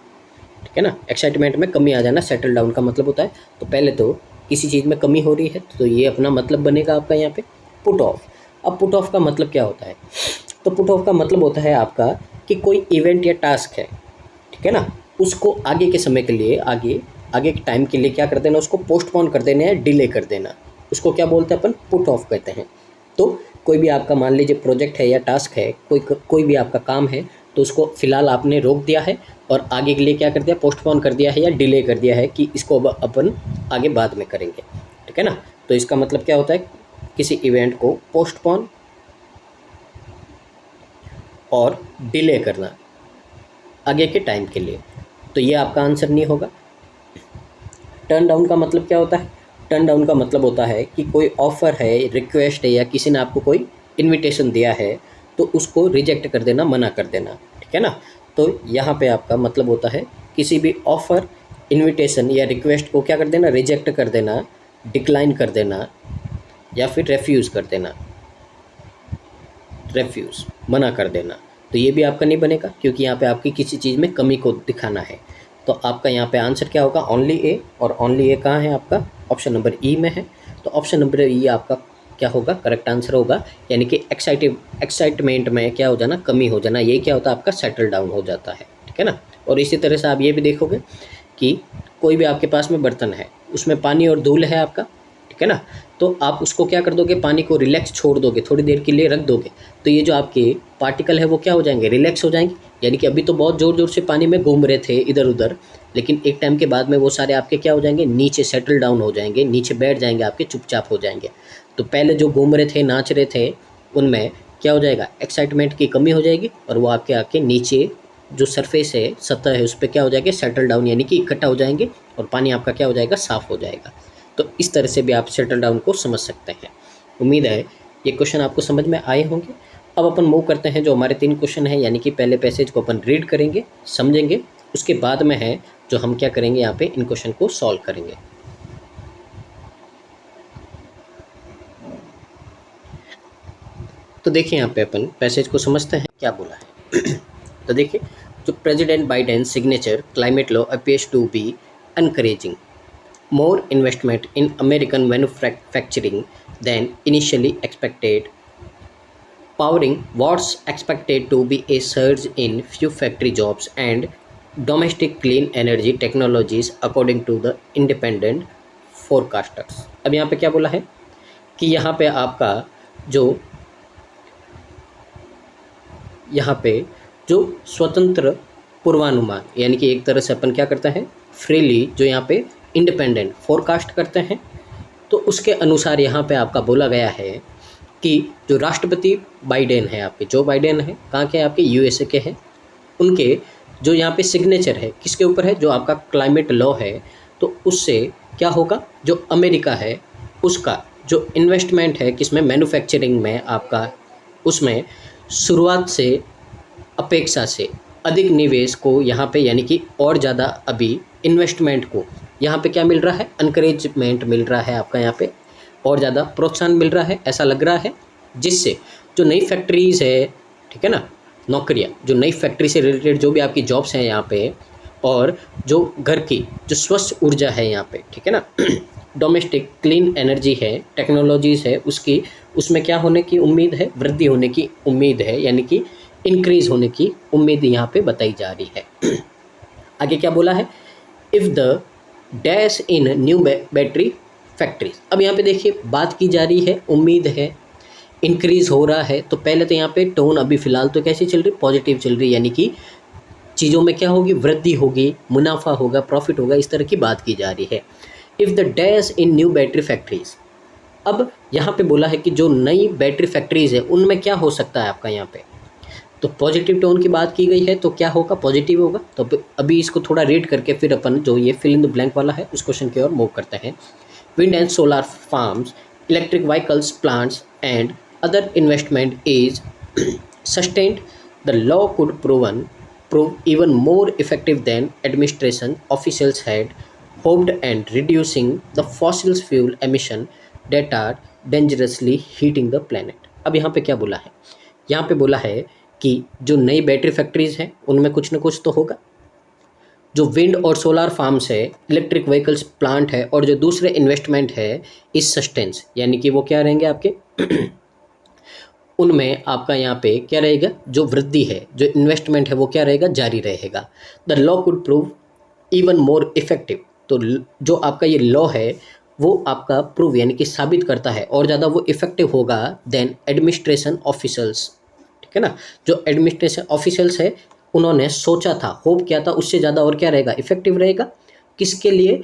ठीक है ना। एक्साइटमेंट में कमी आ जाना सेटल डाउन का मतलब होता है। तो पहले तो किसी चीज़ में कमी हो रही है, तो ये अपना मतलब बनेगा आपका यहाँ पे पुट ऑफ। अब पुट ऑफ का मतलब क्या होता है, तो पुट ऑफ का मतलब होता है आपका कि कोई इवेंट या टास्क है, ठीक है ना, उसको आगे के समय के लिए, आगे के टाइम के लिए क्या कर देना, उसको पोस्टपोन कर देना या डिले कर देना, उसको क्या बोलते हैं अपन, पुट ऑफ कहते हैं। तो कोई भी आपका मान लीजिए प्रोजेक्ट है या टास्क है, कोई भी आपका काम है, तो उसको फ़िलहाल आपने रोक दिया है और आगे के लिए क्या कर दिया, पोस्टपोन कर दिया है या डिले कर दिया है कि इसको अब अपन आगे बाद में करेंगे, ठीक है ना। तो इसका मतलब क्या होता है, किसी इवेंट को पोस्टपोन और डिले करना आगे के टाइम के लिए। तो ये आपका आंसर नहीं होगा। टर्न डाउन का मतलब क्या होता है, टर्न डाउन का मतलब होता है कि कोई ऑफ़र है, रिक्वेस्ट है, या किसी ने आपको कोई इनविटेशन दिया है, तो उसको रिजेक्ट कर देना, मना कर देना, ठीक है ना। तो यहाँ पे आपका मतलब होता है किसी भी ऑफ़र, इनविटेशन या रिक्वेस्ट को क्या कर देना, रिजेक्ट कर देना, डिक्लाइन कर देना, या फिर रेफ्यूज़ कर देना, रेफ्यूज़ मना कर देना। तो ये भी आपका नहीं बनेगा, क्योंकि यहाँ पे आपकी किसी चीज़ में कमी को दिखाना है। तो आपका यहाँ पे आंसर क्या होगा, ओनली ए। और ओनली ए कहाँ है आपका, ऑप्शन नंबर ई में है। तो ऑप्शन नंबर ई आपका क्या होगा, करेक्ट आंसर होगा। यानी कि एक्साइटमेंट में क्या हो जाना, कमी हो जाना, ये क्या होता है आपका सेटल डाउन हो जाता है, ठीक है ना। और इसी तरह से आप ये भी देखोगे कि कोई भी आपके पास में बर्तन है, उसमें पानी और धूल है आपका, ठीक है ना, तो आप उसको क्या कर दोगे, पानी को रिलैक्स छोड़ दोगे, थोड़ी देर के लिए रख दोगे, तो ये जो आपके पार्टिकल है वो क्या हो जाएंगे, रिलैक्स हो जाएंगे। यानी कि अभी तो बहुत ज़ोर ज़ोर से पानी में घूम रहे थे इधर उधर, लेकिन एक टाइम के बाद में वो सारे आपके क्या हो जाएंगे, नीचे सेटल डाउन हो जाएंगे, नीचे बैठ जाएंगे, आपके चुपचाप हो जाएंगे। तो पहले जो घूम रहे थे, नाच रहे थे, उनमें क्या हो जाएगा, एक्साइटमेंट की कमी हो जाएगी, और वो आपके आके नीचे जो सरफेस है, सतह है, उस पर क्या हो जाएगा, सेटल डाउन, यानी कि इकट्ठा हो जाएंगे, और पानी आपका क्या हो जाएगा, साफ़ हो जाएगा। तो इस तरह से भी आप सेटल डाउन को समझ सकते हैं। उम्मीद है ये क्वेश्चन आपको समझ में आए होंगे। अब अपन मूव करते हैं जो हमारे 3 क्वेश्चन हैं, यानी कि पहले पैसेज को अपन रीड करेंगे, समझेंगे, उसके बाद में है जो हम क्या करेंगे, यहाँ पे इन क्वेश्चन को सॉल्व करेंगे। तो देखिए यहाँ पे अपन पैसेज को समझते हैं क्या बोला है। तो देखिए, जो president Biden signature climate law appears to be encouraging more investment in American manufacturing than initially expected, powering what's expected to be a surge in few factory jobs and domestic clean energy technologies according to the independent forecasters। अब यहाँ पे क्या बोला है कि यहाँ पे आपका जो यहाँ पे जो स्वतंत्र पूर्वानुमान, यानी कि एक तरह से अपन क्या करते हैं फ्रीली जो यहाँ पे इंडिपेंडेंट फोरकास्ट करते हैं, तो उसके अनुसार यहाँ पे आपका बोला गया है कि जो राष्ट्रपति बाइडेन है, आपके जो बाइडेन है कहाँ के, आपके यूएसए के हैं, उनके जो यहाँ पे सिग्नेचर है किसके ऊपर है, जो आपका क्लाइमेट लॉ है, तो उससे क्या होगा, जो अमेरिका है उसका जो इन्वेस्टमेंट है किसमें, मैन्युफैक्चरिंग में, आपका उसमें शुरुआत से अपेक्षा से अधिक निवेश को यहाँ पे, यानी कि और ज़्यादा अभी इन्वेस्टमेंट को यहाँ पे क्या मिल रहा है, एनकरेजमेंट मिल रहा है आपका, यहाँ पे और ज़्यादा प्रोत्साहन मिल रहा है ऐसा लग रहा है, जिससे जो नई फैक्ट्रीज़ है, ठीक है ना, नौकरियाँ, जो नई फैक्ट्री से रिलेटेड जो भी आपकी जॉब्स हैं यहाँ पे, और जो घर की जो स्वच्छ ऊर्जा है यहाँ पे, ठीक है ना, डोमेस्टिक क्लीन एनर्जी है, टेक्नोलॉजीज़ है, उसकी उसमें क्या होने की उम्मीद है, वृद्धि होने की उम्मीद है, यानी कि इंक्रीज़ होने की उम्मीद यहाँ पे बताई जा रही है। आगे क्या बोला है, if the dash in new battery factories. अब यहाँ पे देखिए बात की जा रही है, उम्मीद है, इंक्रीज़ हो रहा है, तो पहले तो यहाँ पे टोन अभी फ़िलहाल तो कैसी चल रही, पॉजिटिव चल रही, यानी कि चीज़ों में क्या होगी, वृद्धि होगी, मुनाफा होगा, प्रॉफिट होगा, इस तरह की बात की जा रही है। If the dash in new battery factories, अब यहाँ पे बोला है कि जो नई बैटरी फैक्ट्रीज़ है उनमें क्या हो सकता है आपका यहाँ पे, तो पॉजिटिव टोन की बात की गई है, तो क्या होगा, पॉजिटिव होगा। तो अभी इसको थोड़ा रीड करके फिर अपन जो ये फिल इन द ब्लैंक वाला है उस क्वेश्चन की ओर मूव करते हैं। Wind and solar farms, electric vehicles plants and other investment is sustained, the law could prove even more effective than administration officials had hoped and reducing the fossil fuel emission that are dangerously heating the planet। अब यहाँ पे क्या बोला है, यहाँ पे बोला है कि जो नई बैटरी फैक्ट्रीज़ हैं उनमें कुछ ना कुछ तो होगा, जो विंड और सोलार फार्म्स है, इलेक्ट्रिक व्हीकल्स प्लांट है, और जो दूसरे इन्वेस्टमेंट है इस सस्टेंस, यानी कि वो क्या रहेंगे आपके उनमें आपका यहाँ पे क्या रहेगा, जो वृद्धि है, जो इन्वेस्टमेंट है वो क्या रहेगा, जारी रहेगा। The law could prove even more effective, तो जो आपका ये लॉ है वो आपका प्रूव यानी कि साबित करता है और ज़्यादा वो इफेक्टिव होगा देन एडमिनिस्ट्रेशन ऑफिसर्स, ठीक है ना, जो एडमिनिस्ट्रेशन ऑफिसर्स है उन्होंने सोचा था, होप किया था, उससे ज़्यादा और क्या रहेगा, इफेक्टिव रहेगा। किसके लिए,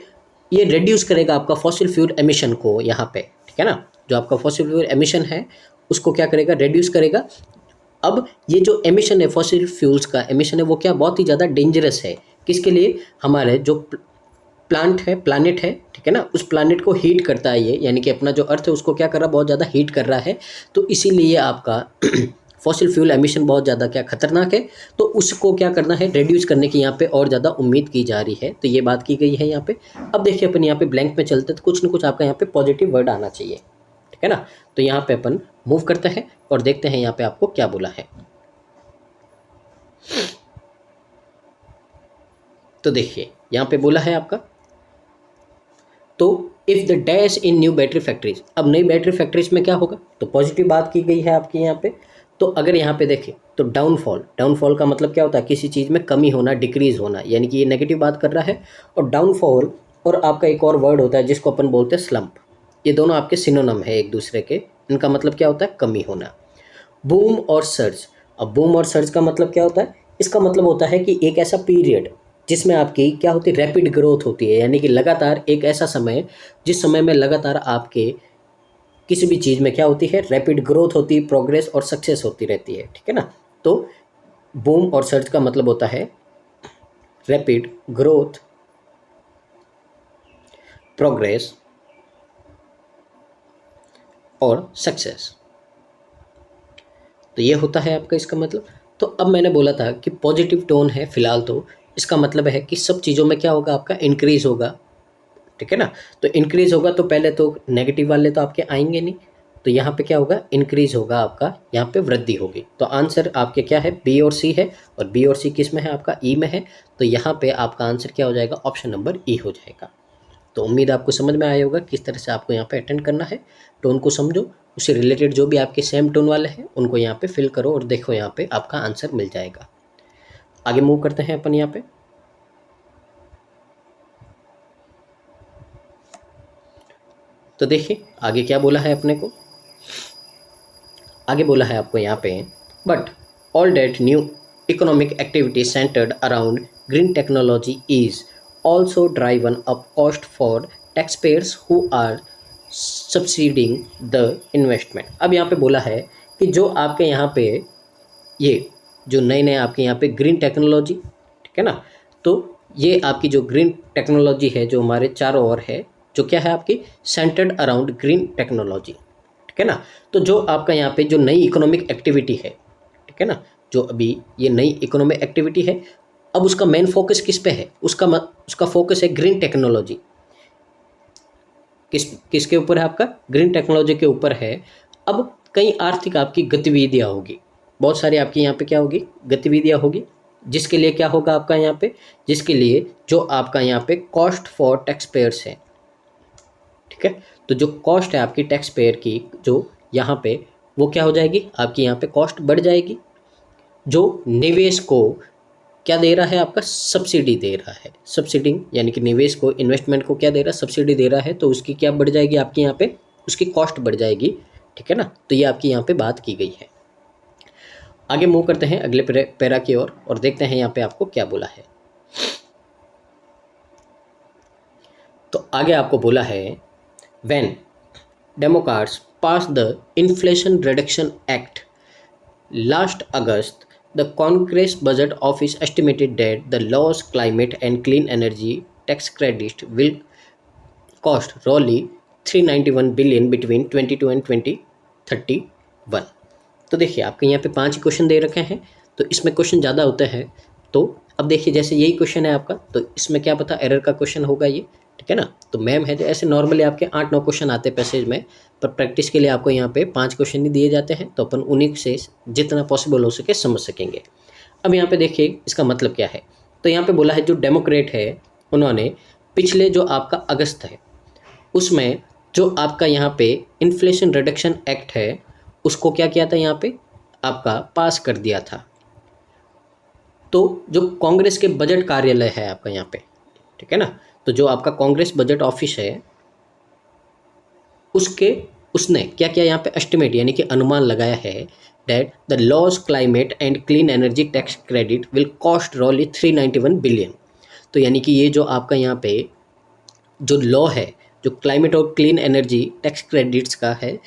ये रिड्यूस करेगा आपका फॉसिल फ्यूल एमिशन को यहाँ पे, ठीक है ना, जो आपका फॉसिल फ्यूल एमिशन है उसको क्या करेगा, रिड्यूस करेगा। अब ये जो एमिशन है फॉसिल फ्यूल्स का एमिशन है वो क्या बहुत ही ज़्यादा डेंजरस है, किसके लिए, हमारे जो प्लानिट है, ठीक है ना, उस प्लानिट को हीट करता है ये, यानी कि अपना जो अर्थ है उसको क्या कर रहा है, बहुत ज़्यादा हीट कर रहा है, तो इसीलिए आपका फॉसिल फ्यूल एमिशन बहुत ज़्यादा क्या खतरनाक है, तो उसको क्या करना है, रिड्यूस करने की यहाँ पे और ज़्यादा उम्मीद की जा रही है, तो ये बात की गई है यहाँ पे। अब देखिए अपन यहाँ पे ब्लैंक में चलते तो कुछ ना कुछ आपका यहाँ पे पॉजिटिव वर्ड आना चाहिए, ठीक है ना, तो यहाँ पे अपन मूव करते हैं और देखते हैं यहाँ पे आपको क्या बोला है। तो देखिए यहाँ पे बोला है आपका, तो if the dash in new battery factories, अब नई बैटरी फैक्ट्रीज में क्या होगा, तो पॉजिटिव बात की गई है आपकी यहाँ पे। तो अगर यहाँ पे देखें तो डाउनफॉल का मतलब क्या होता है, किसी चीज़ में कमी होना, डिक्रीज होना, यानी कि ये नेगेटिव बात कर रहा है। और डाउनफॉल और आपका एक और वर्ड होता है जिसको अपन बोलते हैं स्लम्प, ये दोनों आपके सिनोनिम है एक दूसरे के, इनका मतलब क्या होता है, कमी होना। बूम और सर्ज, अब बूम और सर्ज का मतलब क्या होता है, इसका मतलब होता है कि एक ऐसा पीरियड जिसमें आपकी क्या होती है, रैपिड ग्रोथ होती है, यानी कि लगातार एक ऐसा समय जिस समय में लगातार आपके किसी भी चीज़ में क्या होती है, रैपिड ग्रोथ होती है, प्रोग्रेस और सक्सेस होती रहती है, ठीक है ना। तो बूम और सर्ज का मतलब होता है रैपिड ग्रोथ, प्रोग्रेस और सक्सेस, तो ये होता है आपका इसका मतलब। तो अब मैंने बोला था कि पॉजिटिव टोन है फिलहाल, तो इसका मतलब है कि सब चीज़ों में क्या होगा, आपका इंक्रीज़ होगा, ठीक है ना। तो इंक्रीज़ होगा तो पहले तो नेगेटिव वाले तो आपके आएंगे नहीं, तो यहाँ पे क्या होगा, इंक्रीज होगा आपका, यहाँ पे वृद्धि होगी। तो आंसर आपके क्या है, बी और सी है, और बी और सी किस में है आपका, ई में है। तो यहाँ पे आपका आंसर क्या हो जाएगा, ऑप्शन नंबर ई हो जाएगा। तो उम्मीद आपको समझ में आया होगा किस तरह से आपको यहाँ पे अटेंड करना है। टोन को समझो, उससे रिलेटेड जो भी आपके सेम टोन वाले हैं उनको यहाँ पे फिल करो और देखो यहाँ पे आपका आंसर मिल जाएगा। आगे मूव करते हैं अपन यहाँ पे। तो देखिए आगे क्या बोला है अपने को, आगे बोला है आपको यहाँ पे, but all that new economic activity centred around green technology is also driven up cost for tax payers who are subsidising the investment. अब यहाँ पे बोला है कि जो आपके यहाँ पे ये जो नए नए आपके यहाँ पे ग्रीन टेक्नोलॉजी, ठीक है ना, तो ये आपकी जो ग्रीन टेक्नोलॉजी है जो हमारे चारों ओर है, जो क्या है आपकी सेंटर्ड अराउंड ग्रीन टेक्नोलॉजी, ठीक है ना। तो जो आपका यहाँ पे जो नई इकोनॉमिक एक्टिविटी है, ठीक है ना, जो अभी ये नई इकोनॉमिक एक्टिविटी है, अब उसका मेन फोकस किस पे है, उसका फोकस है ग्रीन टेक्नोलॉजी। किसके ऊपर है आपका, ग्रीन टेक्नोलॉजी के ऊपर है। अब कई आर्थिक आपकी गतिविधियाँ होगी, बहुत सारी आपकी यहाँ पे क्या होगी, गतिविधियाँ होगी, जिसके लिए क्या होगा आपका यहाँ पे, जिसके लिए जो आपका यहाँ पे कॉस्ट फॉर टैक्स पेयर्स है, ठीक है। तो जो कॉस्ट है आपकी टैक्स पेयर की, जो यहाँ पे वो क्या हो जाएगी आपकी, यहाँ पे कॉस्ट बढ़ जाएगी। जो निवेश को क्या दे रहा है आपका, सब्सिडी दे रहा है, सब्सिडी यानी कि निवेश को, इन्वेस्टमेंट को क्या दे रहा है, सब्सिडी दे रहा है, तो उसकी क्या बढ़ जाएगी आपकी यहाँ पे, उसकी कॉस्ट बढ़ जाएगी, ठीक है ना। तो ये आपकी यहाँ पे बात की गई है। आगे मूव करते हैं अगले पैरा की ओर और देखते हैं यहाँ पे आपको क्या बोला है। तो आगे आपको बोला है, when Democrats pass the inflation reduction act last August, the Congress Budget Office estimated that the law's climate and clean energy tax credit will cost roughly 391 billion between 22 and 2031। तो देखिए आपके यहाँ पे 5 क्वेश्चन दे रखे हैं, तो इसमें क्वेश्चन ज़्यादा होते हैं। तो अब देखिए जैसे यही क्वेश्चन है आपका, तो इसमें क्या पता एरर का क्वेश्चन होगा ये, ठीक है ना। तो मैम है जो ऐसे नॉर्मली आपके 8-9 क्वेश्चन आते हैं पैसेज में, पर प्रैक्टिस के लिए आपको यहाँ पे 5 क्वेश्चन ही दिए जाते हैं, तो अपन उन्हीं से जितना पॉसिबल हो सके समझ सकेंगे। अब यहाँ पे देखिए इसका मतलब क्या है। तो यहाँ पे बोला है जो डेमोक्रेट है उन्होंने पिछले जो आपका अगस्त है उसमें जो आपका यहाँ पे इन्फ्लेशन रिडक्शन एक्ट है उसको क्या किया था, यहाँ पे आपका पास कर दिया था। तो जो कांग्रेस के बजट कार्यालय है आपका यहाँ पे, ठीक है ना, तो जो आपका कांग्रेस बजट ऑफिस है उसने क्या किया यहाँ पे, एस्टिमेट यानी कि अनुमान लगाया है that the law's climate and clean energy tax credit will cost roughly 391 billion. तो यानी कि ये जो आपका यहाँ पे जो लॉ है जो क्लाइमेट और क्लीन एनर्जी टैक्स क्रेडिट्स का है,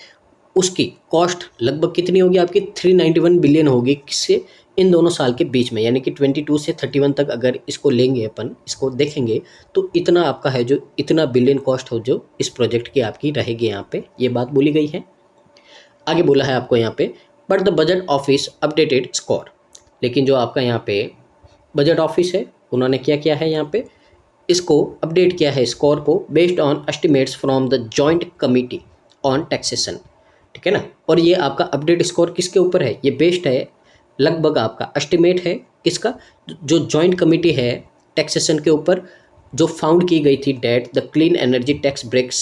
उसकी कॉस्ट लगभग कितनी होगी आपकी, 391 बिलियन होगी। किससे, इन दोनों साल के बीच में, यानी कि 22 से 31 तक अगर इसको लेंगे अपन, इसको देखेंगे तो इतना आपका है जो इतना बिलियन कॉस्ट हो जो इस प्रोजेक्ट की आपकी रहेगी, यहाँ पे ये बात बोली गई है। आगे बोला है आपको यहाँ पे, but the budget office updated score, लेकिन जो आपका यहाँ पे बजट ऑफिस है उन्होंने क्या किया है, यहाँ पे इसको अपडेट किया है स्कोर को, based on estimates from the joint committee on taxation, ठीक है ना। और ये आपका अपडेट स्कोर किसके ऊपर है, ये बेस्ड है लगभग आपका एस्टिमेट है किसका, जो जॉइंट कमेटी है टैक्सेशन के ऊपर, जो फाउंड की गई थी that the clean energy tax breaks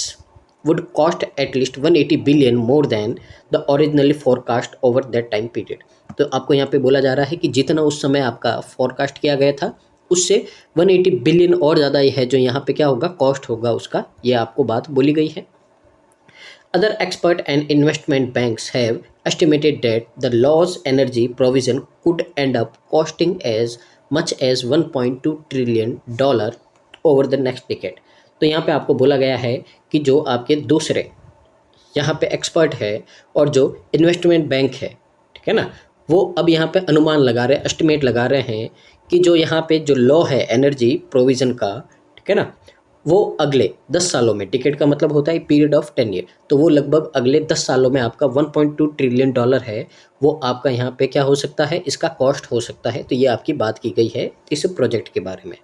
would cost at least 180 billion more than the originally forecast over that time period. तो आपको यहाँ पे बोला जा रहा है कि जितना उस समय आपका फोरकास्ट किया गया था उससे 180 बिलियन और ज़्यादा ही है जो यहाँ पे क्या होगा, कॉस्ट होगा उसका, ये आपको बात बोली गई है। Other expert and investment banks have estimated that the law's energy provision could end up costing as much as $1.2 trillion over the next decade। तो यहाँ पे आपको बोला गया है कि जो आपके दूसरे यहाँ पे एक्सपर्ट है और जो इन्वेस्टमेंट बैंक है, ठीक है ना, वो अब यहाँ पे अनुमान लगा रहे हैं, एस्टिमेट लगा रहे हैं कि जो यहाँ पे जो लॉ है एनर्जी प्रोविज़न का, ठीक है ना, वो अगले 10 सालों में, टिकट का मतलब होता है पीरियड ऑफ 10 ईयर, तो वो लगभग अगले 10 सालों में आपका 1.2 ट्रिलियन डॉलर है, वो आपका यहाँ पे क्या हो सकता है, इसका कॉस्ट हो सकता है। तो ये आपकी बात की गई है इस प्रोजेक्ट के बारे में।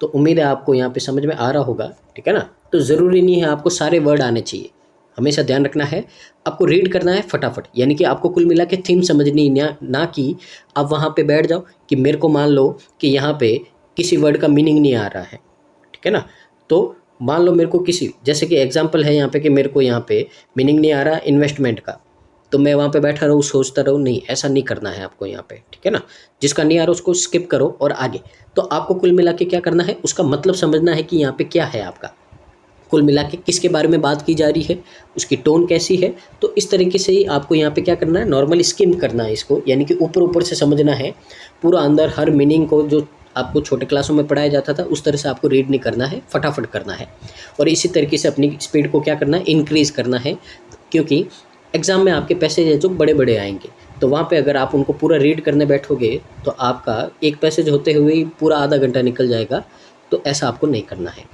तो उम्मीद है आपको यहाँ पे समझ में आ रहा होगा, ठीक है ना। तो ज़रूरी नहीं है आपको सारे वर्ड आने चाहिए, हमेशा ध्यान रखना है, आपको रीड करना है फटाफट, यानी कि आपको कुल मिला के थीम समझनी ना कि आप वहाँ पे बैठ जाओ कि मेरे को मान लो कि यहाँ पे किसी वर्ड का मीनिंग नहीं आ रहा है, ठीक है ना। तो मान लो मेरे को किसी, जैसे कि एग्जांपल है यहाँ पे कि मेरे को यहाँ पे मीनिंग नहीं आ रहा इन्वेस्टमेंट का, तो मैं वहाँ पे बैठा रहूँ सोचता रहूँ, नहीं, ऐसा नहीं करना है आपको यहाँ पे, ठीक है ना। जिसका नहीं आ रहा उसको स्किप करो और आगे। तो आपको कुल मिला के क्या करना है, उसका मतलब समझना है कि यहाँ पे क्या है आपका, कुल मिला के किसके बारे में बात की जा रही है, उसकी टोन कैसी है। तो इस तरीके से ही आपको यहाँ पे क्या करना है, नॉर्मली स्किम करना है इसको, यानी कि ऊपर ऊपर से समझना है, पूरा अंदर हर मीनिंग को जो आपको छोटे क्लासों में पढ़ाया जाता था उस तरह से आपको रीड नहीं करना है, फटाफट करना है। और इसी तरीके से अपनी स्पीड को क्या करना है, इंक्रीज़ करना है, क्योंकि एग्ज़ाम में आपके पैसेज है जो बड़े बड़े आएंगे, तो वहाँ पे अगर आप उनको पूरा रीड करने बैठोगे तो आपका एक पैसेज होते हुए ही पूरा आधा घंटा निकल जाएगा। तो ऐसा आपको नहीं करना है।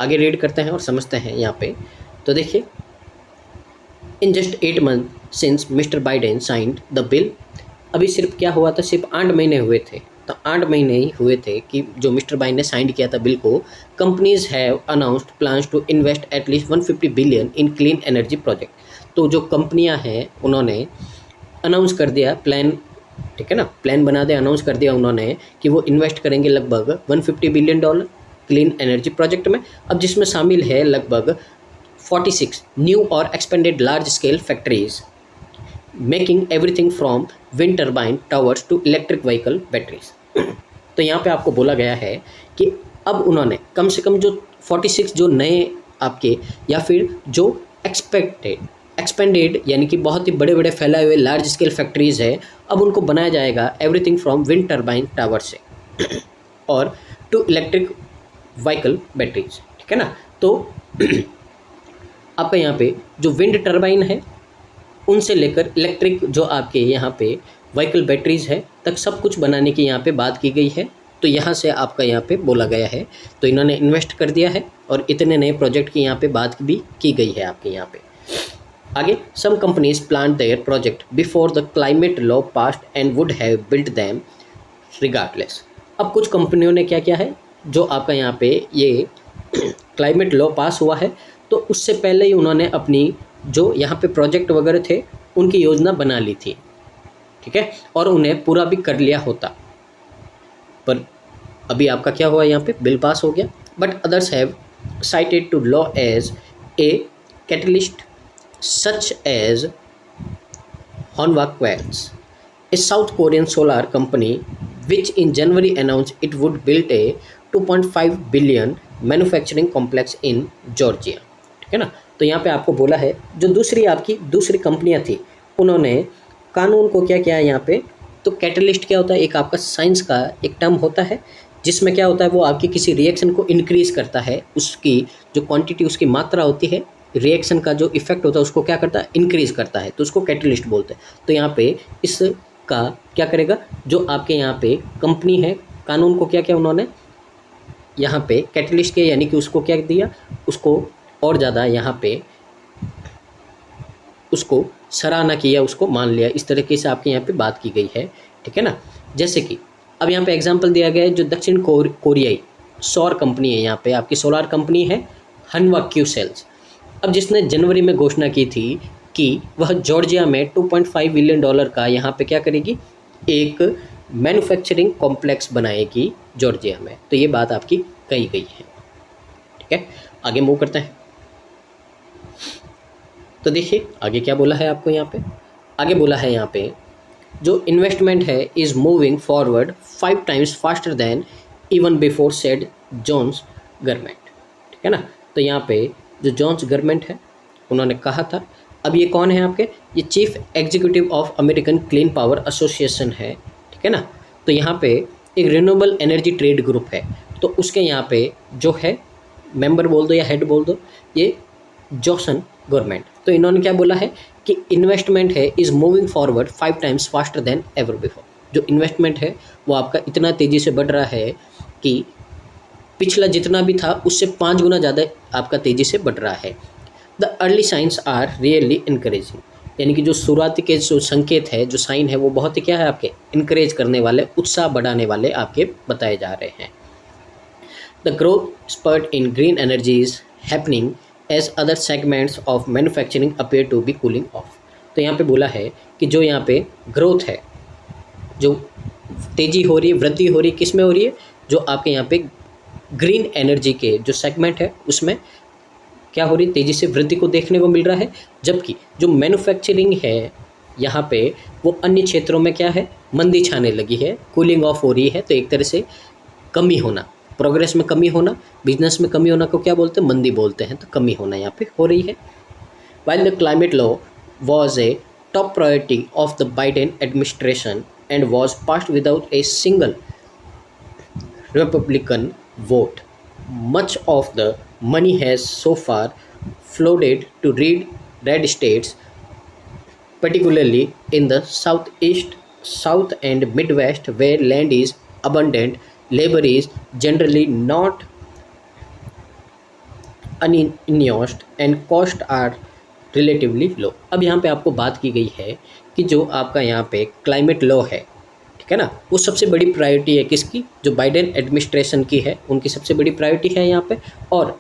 आगे रीड करते हैं और समझते हैं यहाँ पे। तो देखिए, in just 8 month since mister Biden signed the bill, अभी सिर्फ क्या हुआ था, सिर्फ 8 महीने हुए थे, तो 8 महीने ही हुए थे कि जो मिस्टर बाइडेन ने साइन किया था बिल को, companies have announced plans to invest at least 150 billion in clean energy project. तो जो कंपनियां हैं उन्होंने अनाउंस कर दिया प्लान, ठीक है ना, प्लान बना दिया, अनाउंस कर दिया उन्होंने कि वो इन्वेस्ट करेंगे लगभग 150 billion dollar clean energy project में। अब जिसमें शामिल है लगभग 46 न्यू और expanded large scale factories making everything from wind turbine towers to electric vehicle batteries. तो यहाँ पे आपको बोला गया है कि अब उन्होंने कम से कम जो 46 जो नए आपके या फिर जो एक्सपेंडेड यानी कि बहुत ही बड़े बड़े फैलाए हुए लार्ज स्केल फैक्ट्रीज़ है, अब उनको बनाया जाएगा everything from wind turbine tower से और टू इलेक्ट्रिक व्हीकल बैटरीज, ठीक है ना। तो आपका यहाँ पे जो विंड टर्बाइन है उनसे लेकर इलेक्ट्रिक जो आपके यहाँ पे व्हीकल बैटरीज है तक सब कुछ बनाने की यहाँ पे बात की गई है। तो यहाँ से आपका यहाँ पे बोला गया है, तो इन्होंने इन्वेस्ट कर दिया है और इतने नए प्रोजेक्ट की यहाँ पे बात भी की गई है आपके यहाँ पे। आगे, some companies plan their project before the climate law passed and would have built them regardless. अब कुछ कंपनियों ने क्या किया है, जो आपका यहाँ पे ये क्लाइमेट लॉ पास हुआ है तो उससे पहले ही उन्होंने अपनी जो यहाँ पे प्रोजेक्ट वगैरह थे उनकी योजना बना ली थी, ठीक है, और उन्हें पूरा भी कर लिया होता, पर अभी आपका क्या हुआ, यहाँ पे बिल पास हो गया। But others have cited to law as a catalyst, such as Hanwha Qwels, a South Korean solar company which in January announced it would build a 2.5 billion manufacturing complex in Georgia, ठीक है ना। तो यहाँ पे आपको बोला है जो दूसरी कंपनियाँ थी उन्होंने कानून को क्या किया है यहाँ पे, तो कैटलिस्ट क्या होता है, एक आपका साइंस का एक टर्म होता है जिसमें क्या होता है, वो आपकी किसी रिएक्शन को इंक्रीज़ करता है, उसकी जो क्वांटिटी उसकी मात्रा होती है, रिएक्शन का जो इफेक्ट होता है उसको क्या करता है, इंक्रीज़ करता है, तो उसको कैटलिस्ट बोलते हैं। तो यहाँ पे इसका क्या करेगा, जो आपके यहाँ पे कंपनी है, कानून को क्या किया उन्होंने यहाँ पे कैटलिस्ट के, यानी कि उसको क्या दिया, उसको और ज़्यादा यहाँ पे उसको सराहना किया, उसको मान लिया, इस तरीके से आपके यहाँ पे बात की गई है, ठीक है ना। जैसे कि अब यहाँ पे एग्जांपल दिया गया है, जो दक्षिण कोरियाई सौर कंपनी है, यहाँ पे आपकी सोलार कंपनी है हनवा क्यूसेल्स, अब जिसने जनवरी में घोषणा की थी कि वह जॉर्जिया में 2.5 बिलियन डॉलर का यहाँ पे क्या करेगी, एक मैन्युफैक्चरिंग कॉम्प्लेक्स बनाएगी जॉर्जिया में। तो ये बात आपकी कही गई है, ठीक है। आगे मूव करते हैं। तो देखिए आगे क्या बोला है आपको, यहाँ पे आगे बोला है यहाँ पे जो इन्वेस्टमेंट है is moving forward 5 times faster than even before said Jones government, ठीक है ना। तो यहाँ पे जो जोन्स गवर्नमेंट है उन्होंने कहा था, अब ये कौन है आपके, ये chief executive of American clean power association है, ठीक है ना। तो यहाँ पे एक रिन्यूएबल एनर्जी ट्रेड ग्रुप है, तो उसके यहाँ पे जो है मेंबर बोल दो या हेड बोल दो, ये जॉनसन गवर्नमेंट। तो इन्होंने क्या बोला है कि इन्वेस्टमेंट है is moving forward 5 times faster than ever before. जो इन्वेस्टमेंट है वो आपका इतना तेज़ी से बढ़ रहा है कि पिछला जितना भी था उससे 5 गुना ज़्यादा आपका तेज़ी से बढ़ रहा है। The early signs are really encouraging, यानी कि जो शुरुआती के जो संकेत है, जो साइन है, वो बहुत ही क्या है आपके इनकरेज करने वाले, उत्साह बढ़ाने वाले आपके बताए जा रहे हैं। The growth spurt in green energy is happening as other segments of manufacturing appear to be cooling off. तो यहाँ पे बोला है कि जो यहाँ पे ग्रोथ है, जो तेज़ी हो रही है, वृद्धि हो रही है, किस में हो रही है, जो आपके यहाँ पे ग्रीन एनर्जी के जो सेगमेंट है उसमें क्या हो रही है, तेज़ी से वृद्धि को देखने को मिल रहा है। जबकि जो मैन्युफैक्चरिंग है यहाँ पे वो अन्य क्षेत्रों में क्या है, मंदी छाने लगी है, कूलिंग ऑफ हो रही है। तो एक तरह से कमी होना, प्रोग्रेस में कमी होना, बिजनेस में कमी होना को क्या बोलते हैं, मंदी बोलते हैं। तो कमी होना यहाँ पे हो रही है। While the climate law was a top priority of the Biden administration and was passed without a single Republican vote, much of the money has so far flooded to red states, particularly in the southeast, south and midwest, where land is abundant, labor is generally not unused and cost are relatively low. अब यहाँ पे आपको बात की गई है कि जो आपका यहाँ पे क्लाइमेट लॉ है, ठीक है ना, वो सबसे बड़ी प्रायोरिटी है किसकी, जो बाइडेन एडमिनिस्ट्रेशन की है, उनकी सबसे बड़ी प्रायोरिटी है यहाँ पे। और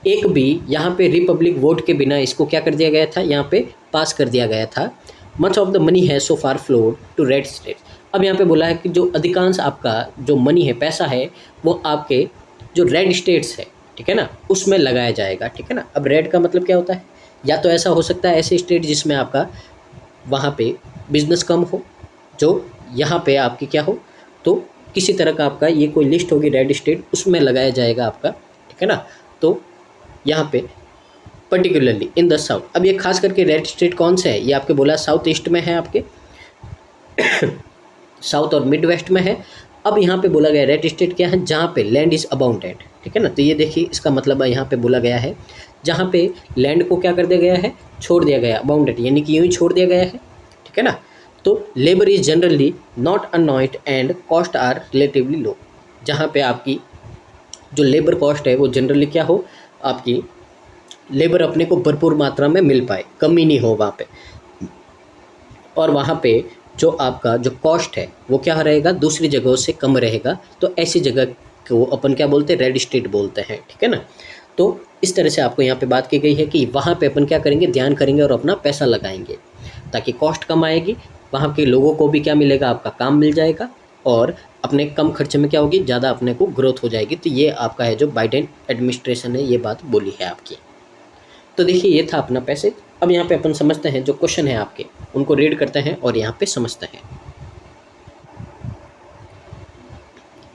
एक भी यहाँ पे रिपब्लिक वोट के बिना इसको क्या कर दिया गया था, यहाँ पे पास कर दिया गया था। मच ऑफ द मनी है सो फार फ्लोड टू रेड स्टेट्स। अब यहाँ पे बोला है कि जो अधिकांश आपका जो मनी है, पैसा है, वो आपके जो रेड स्टेट्स है, ठीक है ना, उसमें लगाया जाएगा, ठीक है ना। अब रेड का मतलब क्या होता है, या तो ऐसा हो सकता है ऐसे स्टेट जिसमें आपका वहाँ पे बिजनेस कम हो, जो यहाँ पे आपकी क्या हो, तो किसी तरह का आपका ये कोई लिस्ट होगी रेड स्टेट, उसमें लगाया जाएगा आपका, ठीक है ना। तो यहाँ पे पर्टिकुलरली इन द साउथ, अब ये खास करके रेड स्टेट कौन से है, ये आपके बोला साउथ ईस्ट में है, आपके साउथ और मिड वेस्ट में है। अब यहाँ पे बोला गया रेड स्टेट क्या है, जहाँ पे लैंड इज़ अबाउंडेंट, ठीक है ना। तो ये देखिए इसका मतलब है, यहाँ पे बोला गया है जहाँ पे लैंड को क्या कर दिया गया है, छोड़ दिया गया, अबाउंडेड यानी कि यूँ ही छोड़ दिया गया है, ठीक है ना। तो labour is generally not annoyed and cost are relatively low, जहाँ पे आपकी जो लेबर कॉस्ट है वो जनरली क्या हो, आपकी लेबर अपने को भरपूर मात्रा में मिल पाए, कमी नहीं हो वहाँ पे। और वहाँ पे जो आपका जो कॉस्ट है वो क्या रहेगा, दूसरी जगहों से कम रहेगा। तो ऐसी जगह को अपन क्या बोलते हैं, रेड स्टेट बोलते हैं, ठीक है ना। तो इस तरह से आपको यहाँ पे बात की गई है कि वहाँ पे अपन क्या करेंगे, ध्यान करेंगे और अपना पैसा लगाएंगे, ताकि कॉस्ट कम आएगी, वहाँ के लोगों को भी क्या मिलेगा, आपका काम मिल जाएगा, और अपने कम खर्चे में क्या होगी, ज़्यादा अपने को ग्रोथ हो जाएगी। तो ये आपका है जो बाइडेन एडमिनिस्ट्रेशन ने ये बात बोली है आपकी। तो देखिए ये था अपना पैसेज। अब यहाँ पे अपन समझते हैं जो क्वेश्चन है आपके, उनको रीड करते हैं और यहाँ पे समझते हैं।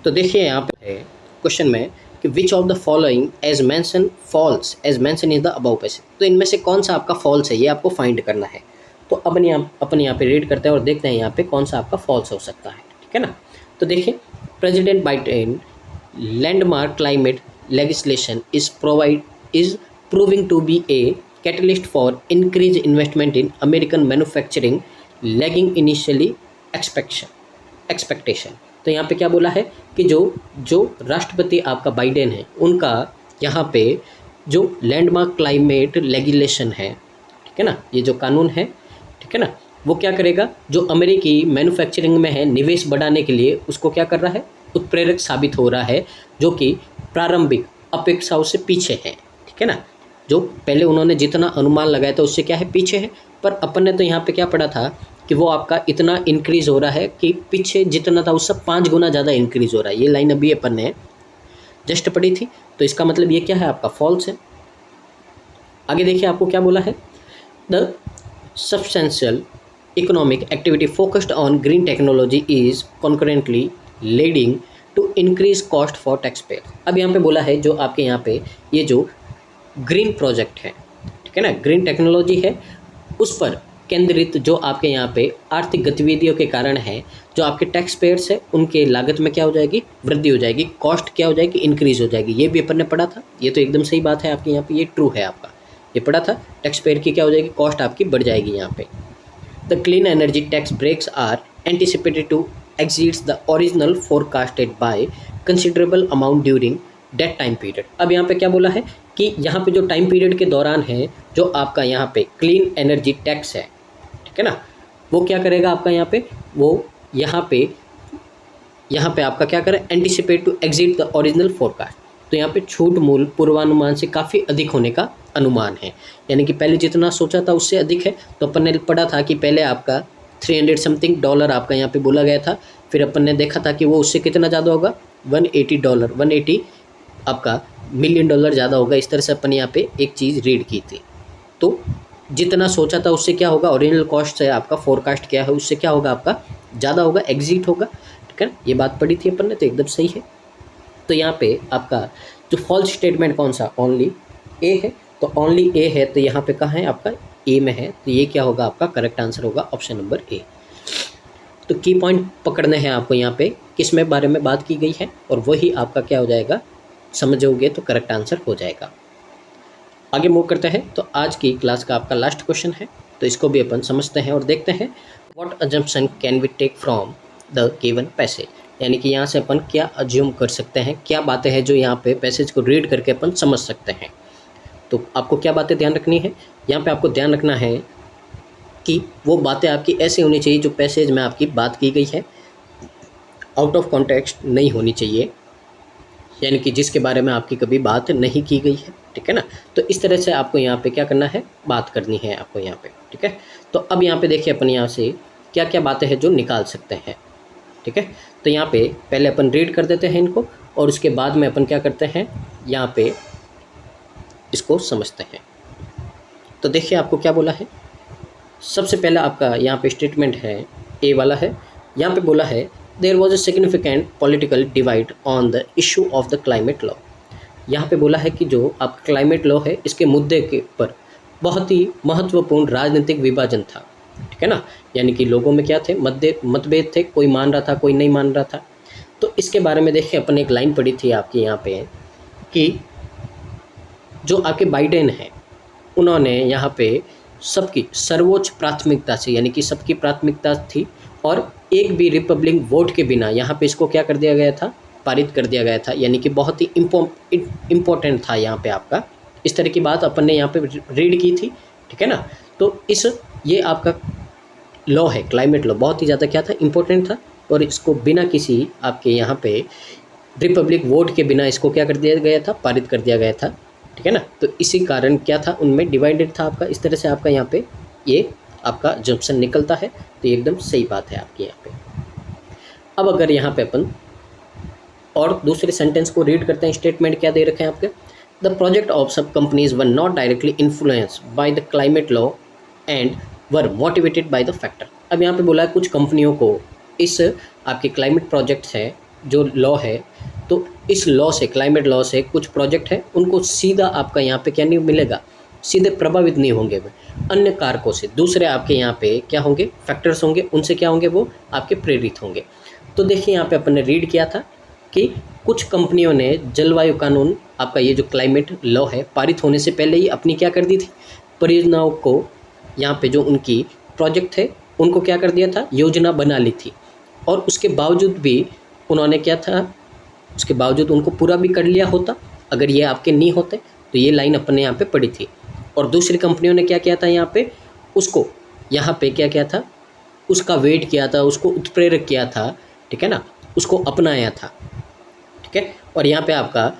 तो देखिए यहाँ पे है क्वेश्चन में कि which of the following as mention falls as mention is the above passage. तो इनमें से कौन सा आपका फॉल्स है, ये आपको फाइंड करना है। तो अपन यहाँ पे रीड करते हैं और देखते हैं यहाँ पे कौन सा आपका फॉल्स हो सकता है, ठीक है ना। तो देखिए, president Biden landmark climate legislation is proving to be a catalyst for increase investment in American manufacturing lagging initially expectation. तो यहाँ पे क्या बोला है कि जो राष्ट्रपति आपका बाइडेन है, उनका यहाँ पे जो लैंडमार्क क्लाइमेट लेजिस्लेशन है, ठीक है ना, ये जो कानून है, ठीक है ना, वो क्या करेगा, जो अमेरिकी मैन्युफैक्चरिंग में है निवेश बढ़ाने के लिए उसको क्या कर रहा है, उत्प्रेरक साबित हो रहा है, जो कि प्रारंभिक अपेक्षाओं से पीछे है, ठीक है ना। जो पहले उन्होंने जितना अनुमान लगाया था उससे क्या है, पीछे है। पर अपन ने तो यहाँ पे क्या पढ़ा था कि वो आपका इतना इंक्रीज़ हो रहा है कि पीछे जितना था उससे 5 गुना ज़्यादा इंक्रीज़ हो रहा है। ये लाइन अभी अपन ने जस्ट पढ़ी थी। तो इसका मतलब ये क्या है, आपका फॉल्स है। आगे देखिए आपको क्या बोला है, the substantial economic activity focused on green technology is concurrently leading to increase cost for tax payer. अब यहाँ पे बोला है जो आपके यहाँ पे ये जो ग्रीन प्रोजेक्ट है, ठीक है ना, ग्रीन टेक्नोलॉजी है, उस पर केंद्रित जो आपके यहाँ पे आर्थिक गतिविधियों के कारण है, जो आपके टैक्स पेयर्स है उनके लागत में क्या हो जाएगी, वृद्धि हो जाएगी, कॉस्ट क्या हो जाएगी, इंक्रीज हो जाएगी। ये भी अपन ने पढ़ा था, ये तो एकदम सही बात है आपके यहाँ पे, ये ट्रू है आपका, ये पढ़ा था। टैक्स पेयर की क्या हो जाएगी, कॉस्ट आपकी बढ़ जाएगी यहाँ पे। The clean energy tax breaks are anticipated to exceeds the original forecasted by considerable amount during that time period। अब यहाँ पे क्या बोला है कि यहाँ पे जो टाइम पीरियड के दौरान है, जो आपका यहाँ पे क्लीन एनर्जी टैक्स है, ठीक है ना, वो क्या करेगा आपका यहाँ पे, वो यहाँ पे आपका क्या करे, anticipate to exceed the original forecast. तो यहाँ पे छूट मूल पूर्वानुमान से काफ़ी अधिक होने का अनुमान है, यानी कि पहले जितना सोचा था उससे अधिक है। तो अपन ने पढ़ा था कि पहले आपका 300 समथिंग डॉलर आपका यहाँ पे बोला गया था, फिर अपन ने देखा था कि वो उससे कितना ज़्यादा होगा, $180, 180 आपका मिलियन डॉलर ज़्यादा होगा। इस तरह से अपन यहाँ पे एक चीज़ रीड की थी। तो जितना सोचा था उससे क्या होगा, ओरिजिनल कॉस्ट से आपका फोरकास्ट क्या है उससे क्या होगा, आपका ज़्यादा होगा, एग्जिट होगा, ठीक है ना। ये बात पढ़ी थी अपन ने, तो एकदम सही है। तो यहाँ पे आपका जो फॉल्स स्टेटमेंट कौन सा, ओनली ए है। तो ओनली ए है, तो यहाँ पे कहाँ है, आपका ए में है। तो ये क्या होगा, आपका करेक्ट आंसर होगा ऑप्शन नंबर ए। तो की पॉइंट पकड़ने हैं आपको यहाँ पे, किस में बारे में बात की गई है, और वही आपका क्या हो जाएगा, समझोगे तो करेक्ट आंसर हो जाएगा। आगे मूव करते हैं। तो आज की क्लास का आपका लास्ट क्वेश्चन है, तो इसको भी अपन समझते हैं और देखते हैं। What assumption can we take from the given passage, यानी कि यहाँ से अपन क्या अज्यूम कर सकते हैं, क्या बातें हैं जो यहाँ पे पैसेज को रीड करके अपन समझ सकते हैं। तो आपको क्या बातें ध्यान रखनी है, यहाँ पे आपको ध्यान रखना है कि वो बातें आपकी ऐसी होनी चाहिए जो पैसेज में आपकी बात की गई है, आउट ऑफ कॉन्टेक्स्ट नहीं होनी चाहिए, यानी कि जिसके बारे में आपकी कभी बात नहीं की गई है, ठीक है ना। तो इस तरह से आपको यहाँ पे क्या करना है, बात करनी है आपको यहाँ पे, ठीक है। तो अब यहाँ पे देखिए अपन यहाँ से क्या क्या बातें हैं जो निकाल सकते हैं, ठीक है। तो यहाँ पे पहले अपन रीड कर देते हैं इनको, और उसके बाद में अपन क्या करते हैं, यहाँ पे इसको समझते हैं। तो देखिए आपको क्या बोला है, सबसे पहला आपका यहाँ पे स्टेटमेंट है, ए वाला है। यहाँ पे बोला है there was a significant political divide on the issue of the climate law. यहाँ पे बोला है कि जो आपका क्लाइमेट लॉ है, इसके मुद्दे के पर बहुत ही महत्वपूर्ण राजनीतिक विभाजन था, ठीक है ना। यानी कि लोगों में क्या थे, मतभेद थे, कोई मान रहा था, कोई नहीं मान रहा था। तो इसके बारे में देखिए अपन एक लाइन पढ़ी थी आपकी यहाँ पे कि जो आपके बाइडेन हैं, उन्होंने यहाँ पे सबकी सर्वोच्च प्राथमिकता से, यानी कि सबकी प्राथमिकता थी, और एक भी रिपब्लिक वोट के बिना यहाँ पे इसको क्या कर दिया गया था, पारित कर दिया गया था, यानी कि बहुत ही इम्पोर्टेंट था यहाँ पे आपका। इस तरह की बात अपन ने यहाँ पे रीड की थी, ठीक है ना। तो ये आपका लॉ है, क्लाइमेट लॉ, बहुत ही ज़्यादा क्या था, इम्पोर्टेंट था, और इसको बिना किसी आपके यहाँ पे रिपब्लिक वोट के बिना इसको क्या कर दिया गया था, पारित कर दिया गया था, ठीक है ना। तो इसी कारण क्या था, उनमें डिवाइडेड था आपका। इस तरह से आपका यहाँ पे ये आपका जंक्शन निकलता है। तो ये एकदम सही बात है आपकी यहाँ पे। अब अगर यहाँ पे अपन और दूसरे सेंटेंस को रीड करते हैं, स्टेटमेंट क्या दे रखे हैं आपके, द प्रोजेक्ट ऑफ सब companies were not directly influenced by the climate law and were motivated by the factor. अब यहाँ पे बोला है कुछ कंपनियों को इस आपके क्लाइमेट प्रोजेक्ट्स है, जो लॉ है, तो इस लॉ से, क्लाइमेट लॉ से कुछ प्रोजेक्ट है, उनको सीधा आपका यहाँ पे क्या नहीं मिलेगा, सीधे प्रभावित नहीं होंगे वे, अन्य कारकों से, दूसरे आपके यहाँ पे क्या होंगे, फैक्टर्स होंगे, उनसे क्या होंगे, वो आपके प्रेरित होंगे। तो देखिए यहाँ पे अपन ने रीड किया था कि कुछ कंपनियों ने जलवायु कानून, आपका ये जो क्लाइमेट लॉ है, पारित होने से पहले ही अपनी क्या कर दी थी, परियोजनाओं को, यहाँ पे जो उनकी प्रोजेक्ट थे उनको क्या कर दिया था, योजना बना ली थी, और उसके बावजूद भी उन्होंने क्या था, उसके बावजूद उनको पूरा भी कर लिया होता अगर ये आपके नहीं होते। तो ये लाइन अपन ने यहाँ पे पढ़ी थी। और दूसरी कंपनियों ने क्या किया था, यहाँ पे उसको, यहाँ पे क्या किया था, उसका वेट किया था, उसको उत्प्रेरक किया था, ठीक है ना, उसको अपनाया था, ठीक है। और यहाँ पे आपका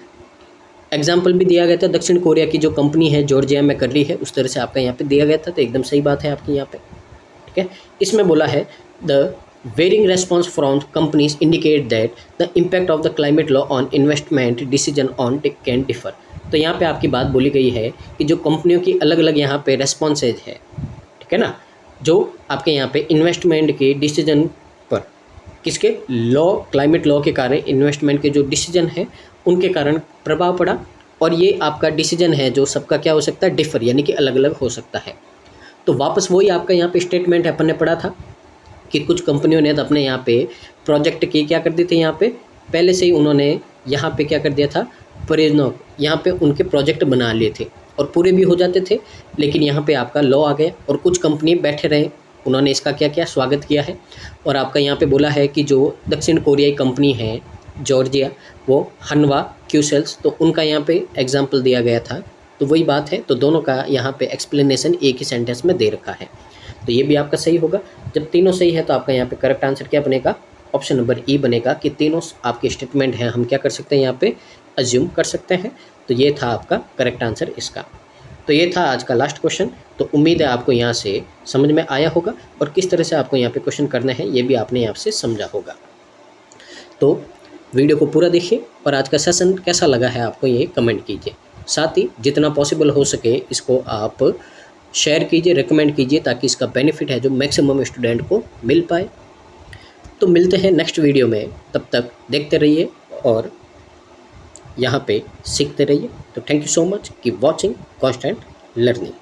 एग्जाम्पल भी दिया गया था, दक्षिण कोरिया की जो कंपनी है जॉर्जिया में कर रही है, उस तरह से आपका यहाँ पे दिया गया था। तो एकदम सही बात है आपकी यहाँ पे, ठीक है। इसमें बोला है the varying response from companies indicate that the impact of the climate law on investment decision on can differ. तो यहाँ पे आपकी बात बोली गई है कि जो कंपनियों की अलग अलग यहाँ पे रेस्पॉन्सेज है, ठीक है ना, जो आपके यहाँ पे इन्वेस्टमेंट के डिसीजन पर, किसके लॉ, क्लाइमेट लॉ के कारण इन्वेस्टमेंट के जो डिसीजन है उनके कारण प्रभाव पड़ा, और ये आपका डिसीजन है जो सबका क्या हो सकता है, डिफर, यानी कि अलग अलग हो सकता है। तो वापस वही आपका यहाँ पे स्टेटमेंट है, अपन ने पढ़ा था कि कुछ कंपनियों ने तो अपने यहाँ पे प्रोजेक्ट की क्या कर दी थी, यहाँ पे पहले से ही उन्होंने यहाँ पे क्या कर दिया था, परियोजनाओं, यहाँ पे उनके प्रोजेक्ट बना लिए थे और पूरे भी हो जाते थे, लेकिन यहाँ पे आपका लॉ आ गया और कुछ कंपनी बैठे रहे, उन्होंने इसका क्या किया, स्वागत किया है। और आपका यहाँ पे बोला है कि जो दक्षिण कोरियाई कंपनी है जॉर्जिया, वो हनवा क्यूसेल्स, तो उनका यहाँ पे एग्जाम्पल दिया गया था। तो वही बात है, तो दोनों का यहाँ पे एक्सप्लेनेशन एक ही सेंटेंस में दे रखा है। तो ये भी आपका सही होगा। जब तीनों सही है तो आपका यहाँ पे करेक्ट आंसर क्या बनेगा, ऑप्शन नंबर ई बनेगा कि तीनों आपके स्टेटमेंट हैं, हम क्या कर सकते हैं, यहाँ पे अज्यूम कर सकते हैं। तो ये था आपका करेक्ट आंसर इसका। तो ये था आज का लास्ट क्वेश्चन। तो उम्मीद है आपको यहाँ से समझ में आया होगा और किस तरह से आपको यहाँ पे क्वेश्चन करने हैं ये भी आपने यहाँ से समझा होगा। तो वीडियो को पूरा देखिए और आज का सेशन कैसा लगा है आपको ये कमेंट कीजिए। साथ ही जितना पॉसिबल हो सके इसको आप शेयर कीजिए, रिकमेंड कीजिए, ताकि इसका बेनिफिट है जो मैक्सिमम स्टूडेंट को मिल पाए। तो मिलते हैं नेक्स्ट वीडियो में, तब तक देखते रहिए और यहाँ पे सीखते रहिए। तो thank you so much, keep watching, constant learning.